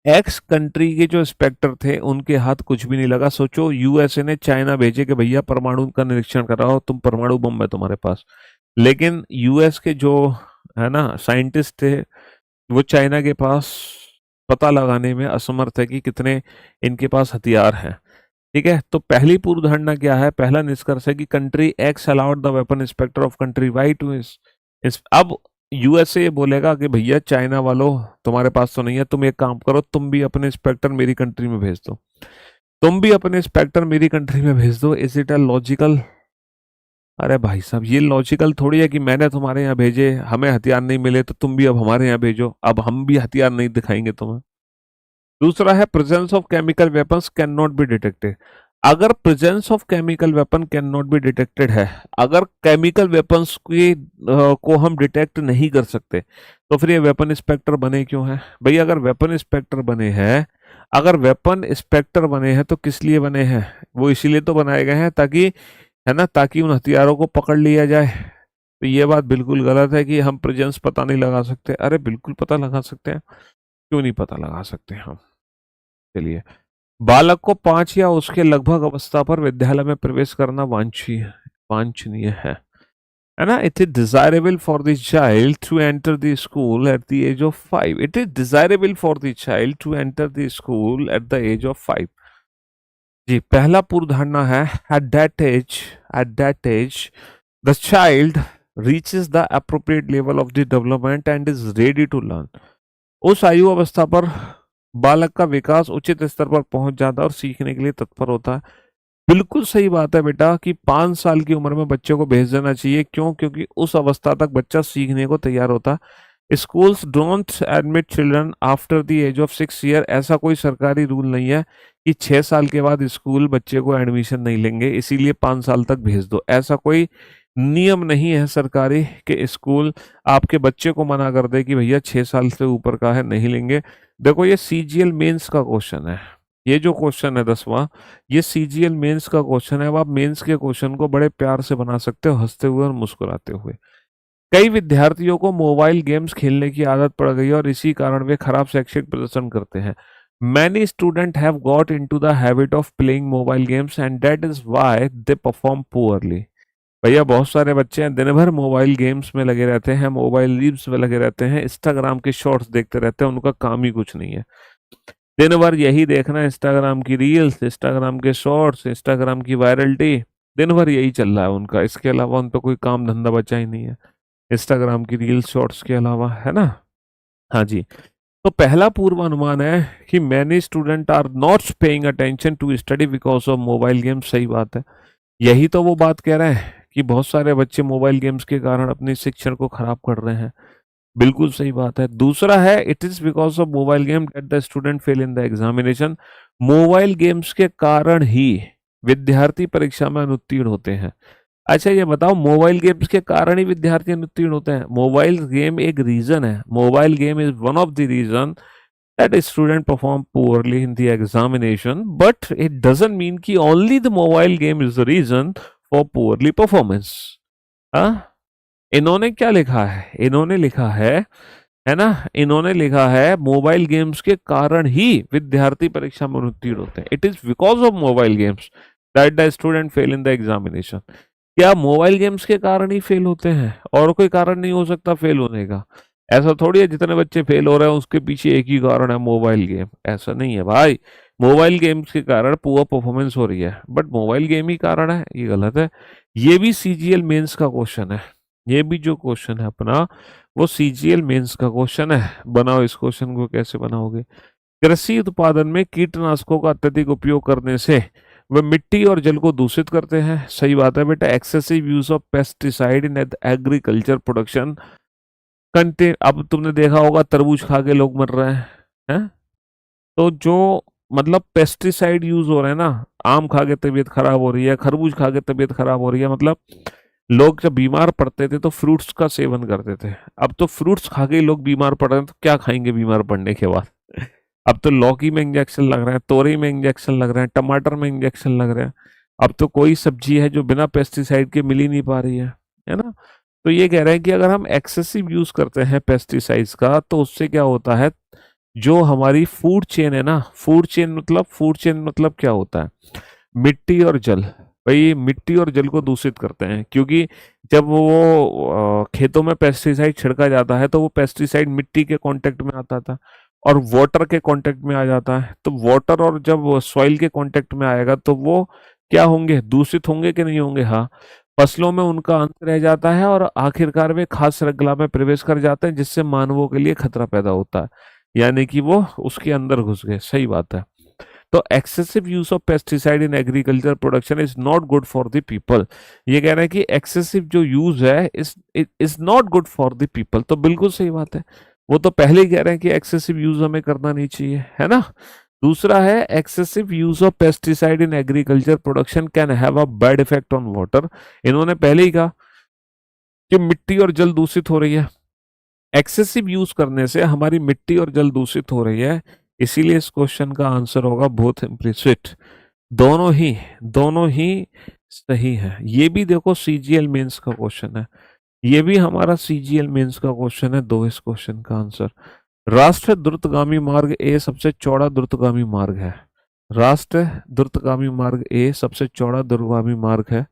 एक्स कंट्री के जो इंस्पेक्टर थे उनके हाथ कुछ भी नहीं लगा। सोचो यूएसए ने चाइना भेजे कि भैया परमाणु का निरीक्षण कराओ, तुम परमाणु बम है तुम्हारे पास, लेकिन यूएस के जो है ना साइंटिस्ट थे वो चाइना के पास पता लगाने में असमर्थ है कि कितने इनके पास हथियार हैं। ठीक है, तो पहली पूर्व धारणा क्या है, पहला निष्कर्ष है कि country X allowed the weapon inspector of country Y to अब यूएसए बोलेगा कि भैया चाइना वालों तुम्हारे पास तो नहीं है, तुम एक काम करो, तुम भी अपने इंस्पेक्टर मेरी कंट्री में भेज दो, तुम भी अपने इंस्पेक्टर मेरी कंट्री में भेज दो। Is it a logical? अरे भाई साहब ये लॉजिकल थोड़ी है कि मैंने तुम्हारे यहाँ भेजे, हमें हथियार नहीं मिले तो तुम भी अब हमारे यहाँ भेजो, अब हम भी हथियार नहीं दिखाएंगे तुम्हें। दूसरा है presence of chemical weapons can not be detected. अगर presence of chemical weapon can not be detected है, अगर केमिकल वेपन्स की को हम डिटेक्ट नहीं कर सकते तो फिर ये वेपन इंस्पेक्टर बने क्यों है भैया? अगर वेपन इंस्पेक्टर बने हैं, अगर वेपन इंस्पेक्टर बने हैं तो किस लिए बने हैं? वो इसीलिए तो बनाए गए हैं ताकि, है ना, ताकि उन हथियारों को पकड़ लिया जाए। तो ये बात बिल्कुल गलत है कि हम प्रेजेंस पता नहीं लगा सकते। अरे बिल्कुल पता लगा सकते हैं, क्यों नहीं पता लगा सकते हम? चलिए, बालक को 5 या उसके लगभग अवस्था पर विद्यालय में प्रवेश करना वांछनीय है ना? It is desirable for the child to enter the school at the age of 5। It is desirable for the child to enter the school at the age of 5। जी, पहला पूर्व धारणा है at that age the child reaches the appropriate level of the development and is ready to learn. उस आयु अवस्था पर बालक का विकास उचित स्तर पर पहुंच जाता है और सीखने के लिए तत्पर होता है। बिल्कुल सही बात है बेटा कि 5 साल की उम्र में बच्चे को भेज देना चाहिए। क्यों? क्योंकि उस अवस्था तक बच्चा सीखने को तैयार होता है। Schools don't admit children after the age of 6 year. ऐसा कोई सरकारी रूल नहीं है कि 6 साल के बाद स्कूल बच्चे को एडमिशन नहीं लेंगे, इसीलिए 5 साल तक भेज दो। ऐसा कोई नियम नहीं है सरकारी कि स्कूल आपके बच्चे को मना कर दे कि भैया 6 साल से ऊपर का है नहीं लेंगे। देखो ये सीजीएल मेंस का क्वेश्चन है, ये जो क्वेश्चन है 10वां, ये सीजीएल मेंस का क्वेश्चन है। अब आप मेंस के क्वेश्चन को बड़े प्यार से बना सकते हो, हंसते हुए और मुस्कुराते हुए। कई विद्यार्थियों को मोबाइल गेम्स खेलने की आदत पड़ गई है और इसी कारण वे खराब शैक्षिक प्रदर्शन करते हैं। Many student have got into the habit of playing mobile games and that is why they perform poorly. भैया बहुत सारे बच्चे हैं दिन भर मोबाइल गेम्स में लगे रहते हैं, मोबाइल रील्स में लगे रहते हैं, इंस्टाग्राम के शॉर्ट्स देखते रहते हैं, उनका काम ही कुछ नहीं है। दिन भर यही देखना, इंस्टाग्राम की रील्स, इंस्टाग्राम के शॉर्ट्स, इंस्टाग्राम की वायरलिटी, दिन भर यही चल रहा है उनका। इसके अलावा उन पर कोई काम धंधा बचा ही नहीं है इंस्टाग्राम की रील्स शॉर्ट्स के अलावा, है ना? हाँ जी। तो पहला पूर्वानुमान है कि many student are not paying attention to study because of mobile game. सही बात है, यही तो वो बात कह रहे हैं कि बहुत सारे बच्चे मोबाइल गेम्स के कारण अपने शिक्षण को खराब कर रहे हैं। बिल्कुल सही बात है। दूसरा है it is because of mobile game that the student fail in the examination. Mobile games के कारण ही विद्यार्थी परीक्षा में अनुत्तीर्ण होते हैं। अच्छा ये बताओ, मोबाइल गेम्स के कारण ही विद्यार्थी अनुत्तीर्ण होते हैं? मोबाइल गेम एक रीजन है, mobile game is one of the reason that a student perform poorly in the examination, but it doesn't mean कि only the mobile game is the reason for poorly performance। हाँ, इन्होंने क्या लिखा है? इन्होंने लिखा है ना, इन्होंने लिखा है मोबाइल गेम्स के कारण ही विद्यार्थी परीक्षा में उत्तीर्ण होते हैं। It is because of mobile games that the student fail in the examination. क्या मोबाइल गेम्स के कारण ही फेल होते हैं? और कोई कारण नहीं हो सकता फेल होने का? ऐसा थोड़ी है जितने बच्चे फेल हो रहे हैं उसके पीछे एक ही कारण है, मोबाइल गेम। ऐसा नहीं है भाई, मोबाइल गेम्स के कारण पुअर परफॉर्मेंस हो रही है बट मोबाइल गेम ही कारण है, ये गलत है। ये भी सीजीएल मेंस का क्वेश्चन है, ये भी जो क्वेश्चन है अपना वो सीजीएल मेंस का क्वेश्चन है। बनाओ, इस क्वेश्चन को कैसे बनाओगे? कृषि उत्पादन में कीटनाशकों का अत्यधिक उपयोग करने से वे मिट्टी और जल को दूषित करते हैं। सही बात है बेटा। Excessive use of pesticide in agriculture production contain, अब तुमने देखा होगा तरबूज खा के लोग मर रहे हैं? तो जो मतलब पेस्टिसाइड यूज हो रहे हैं ना, आम खा के तबीयत खराब हो रही है, खरबूज खा के तबीयत खराब हो रही है, मतलब लोग जब बीमार पड़ते थे तो फ्रूट्स का सेवन करते थे। अब तो फ्रूट्स खा के ही लोग बीमार पड़ रहे हैं, तो क्या खाएंगे बीमार पड़ने के बाद? अब तो लौकी में इंजेक्शन लग रहे हैं, तोरई में इंजेक्शन लग रहे हैं, टमाटर में इंजेक्शन लग रहे हैं। अब तो कोई सब्जी है जो बिना पेस्टिसाइड के मिल ही नहीं पा रही है ना? तो ये कह रहे हैं कि अगर हम एक्सेसिव यूज करते हैं पेस्टिसाइड्स का, तो उससे क्या होता है, जो हमारी फूड चेन है ना, फूड चेन मतलब क्या होता है? मिट्टी और जल। भाई मिट्टी और जल को दूषित करते हैं, क्योंकि जब वो खेतों में पेस्टिसाइड छिड़का जाता है तो वो पेस्टिसाइड मिट्टी के कांटेक्ट में आता था और वाटर के कांटेक्ट में आ जाता है। तो वाटर और जब सॉइल के कांटेक्ट में आएगा तो वो क्या होंगे, दूषित होंगे कि नहीं होंगे? हाँ। फसलों में उनका अंत रह जाता है और आखिरकार वे खाद्य श्रृंखला में प्रवेश कर जाते हैं, जिससे मानवों के लिए खतरा पैदा होता है। यानी कि वो उसके अंदर घुस गए। सही बात है। तो excessive use of pesticide in agriculture production is not good for the people. ये कह रहे हैं कि एक्सेसिव जो यूज है is not good for the people. तो बिल्कुल सही बात है। वो तो पहले ही कह रहे हैं कि एक्सेसिव यूज हमें करना नहीं चाहिए, है ना? दूसरा है excessive use of pesticide in agriculture production can have a bad effect on water. इन्होंने पहले ही कहा कि मिट्टी और जल दूषित हो रही है। एक्सेसिव यूज करने से हमारी मिट्टी और जल दूषित हो रही है। इसीलिए इस क्वेश्चन का आंसर होगा बोथ इम्प्लिसिट। दोनों ही सही है। ये भी देखो सीजीएल मेंस का क्वेश्चन है, ये भी हमारा सीजीएल मेंस का क्वेश्चन है। दो इस क्वेश्चन का आंसर। राष्ट्रीय द्रुतगामी मार्ग ए सबसे चौड़ा द्रुतगामी मार्ग है। राष्ट्रीय द्रुतगामी मार्ग ए सबसे चौड़ा द्रुतगामी मार्ग है।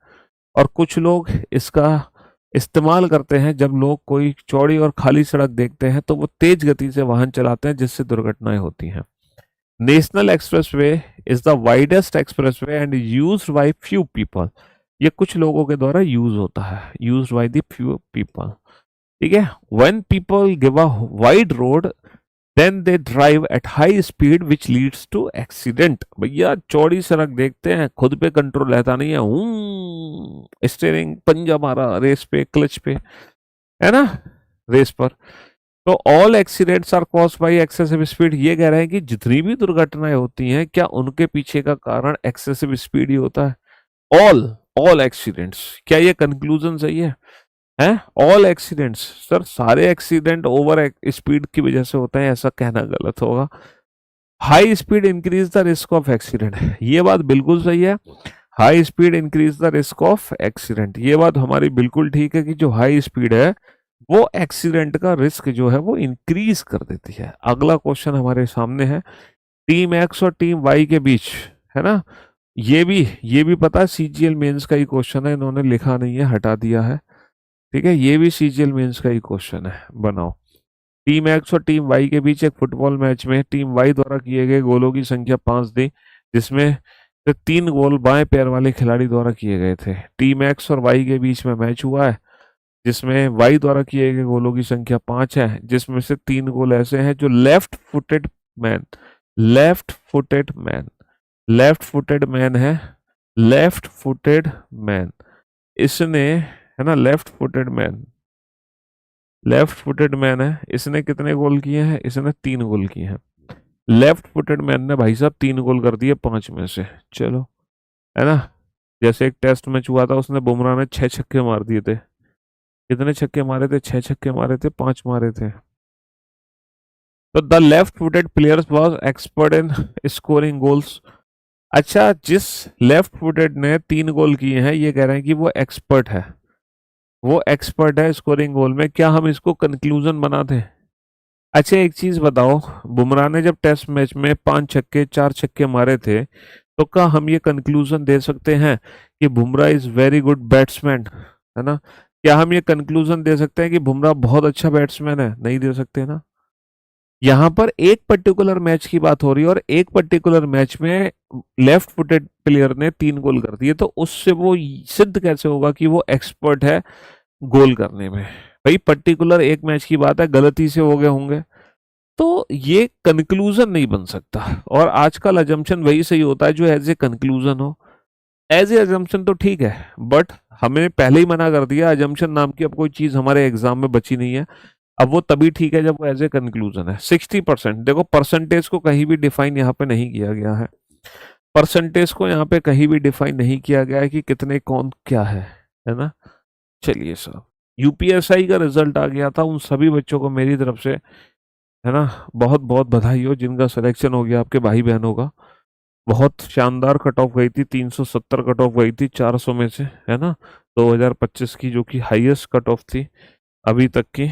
और कुछ लोग इसका इस्तेमाल करते हैं जब लोग कोई चौड़ी और खाली सड़क देखते हैं तो वो तेज गति से वाहन चलाते हैं, जिससे दुर्घटनाएं होती हैं। National expressway is the widest expressway and used by few people. ये कुछ लोगों के द्वारा यूज होता है, used by the few people. ठीक है। When people give a wide road then they drive at high speed which leads to accident. भैया चौड़ी सड़क देखते हैं, खुद पे कंट्रोल रहता नहीं है, स्टीयरिंग पंजा मारा रेस पे, क्लच पे, है ना, रेस पर। तो all accidents are caused by excessive speed. ये कह रहे हैं कि जितनी भी दुर्घटनाएं होती हैं, क्या उनके पीछे का कारण एक्सेसिव स्पीड ही होता है? All all accidents. क्या ये कंक्लूजन सही है? ऑल एक्सीडेंट्स, सर सारे एक्सीडेंट ओवर स्पीड की वजह से होते हैं, ऐसा कहना गलत होगा। High speed increase the risk of accident, ये बात बिल्कुल सही है। High speed increase the risk of accident, ये बात हमारी बिल्कुल ठीक है कि जो हाई स्पीड है वो एक्सीडेंट का रिस्क जो है वो इंक्रीज कर देती है। अगला क्वेश्चन हमारे सामने है, टीम एक्स और टीम वाई के बीच, है ना? ये भी पता है सीजीएल मेंस का ही क्वेश्चन है, इन्होंने लिखा नहीं है, हटा दिया है। ठीक है, ये भी सीजीएल मेंस का ही क्वेश्चन है। बनाओ। टीम एक्स और टीम वाई के बीच एक फुटबॉल मैच में टीम वाई द्वारा किए गए गोलों की संख्या 5 थी, जिसमें से 3 गोल बाएं पैर वाले खिलाड़ी द्वारा किए गए थे। टीम एक्स और वाई के बीच में मैच हुआ है जिसमें वाई द्वारा किए गए गोलों की संख्या 5 है, जिसमें से 3 गोल ऐसे हैं जो मैन लेफ्ट फुटेड मैन है, लेफ्ट फुटेड मैन, इसने, है ना, लेफ्ट फुटेड मैन है, इसने कितने गोल किए हैं? इसने 3 गोल किए हैं। लेफ्ट फुटेड मैन ने भाई साहब 3 गोल कर दिए 5 में से। चलो, है ना? जैसे एक टेस्ट मैच हुआ था, उसने बुमराह ने 6 छक्के मार दिए थे। कितने छक्के मारे थे? 6 छक्के मारे थे, 5 मारे थे। तो the left footed players was expert in scoring goals. अच्छा, जिस लेफ्ट फुटेड ने 3 गोल किए हैं, ये कह रहे हैं कि वो एक्सपर्ट है स्कोरिंग गोल में। क्या हम इसको कंक्लूजन बना दें? अच्छा एक चीज बताओ, बुमराह ने जब टेस्ट मैच में 5 छक्के 4 छक्के मारे थे, तो क्या हम ये कंक्लूजन दे सकते हैं कि Bumrah is very good batsman, है ना? क्या हम ये कंक्लूजन दे सकते हैं कि बुमराह बहुत अच्छा बैट्समैन है? नहीं दे सकते ना। यहाँ पर एक पर्टिकुलर मैच की बात हो रही है और एक पर्टिकुलर मैच में लेफ्ट फुटेड प्लेयर ने 3 गोल कर दिए, तो उससे वो सिद्ध कैसे होगा कि वो एक्सपर्ट है गोल करने में? भाई पर्टिकुलर एक मैच की बात है, गलती से हो गए होंगे, तो ये कंक्लूजन नहीं बन सकता। और आजकल अजम्पशन वही सही होता है जो एज ए कंक्लूजन हो। एज ए अजम्पशन तो ठीक है, बट हमें पहले ही मना कर दिया, अजम्पशन नाम की अब कोई चीज हमारे एग्जाम में बची नहीं है। अब वो तभी ठीक है जब वो एज ए कंक्लूजन है। 60%, देखो परसेंटेज को कहीं भी डिफाइन यहाँ पे नहीं किया गया है, परसेंटेज को यहाँ पे कहीं भी डिफाइन नहीं किया गया है कि कितने कौन क्या है ना। चलिए साहब, यूपीएसआई का रिजल्ट आ गया था, उन सभी बच्चों को मेरी तरफ से, है ना, बहुत बहुत बधाई हो जिनका सिलेक्शन हो गया, आपके भाई बहनों का। बहुत शानदार कट ऑफ गई थी, 370 कट ऑफ गई थी 400 में से, है ना, 2025 की, जो कि हाईएस्ट कट ऑफ थी अभी तक की।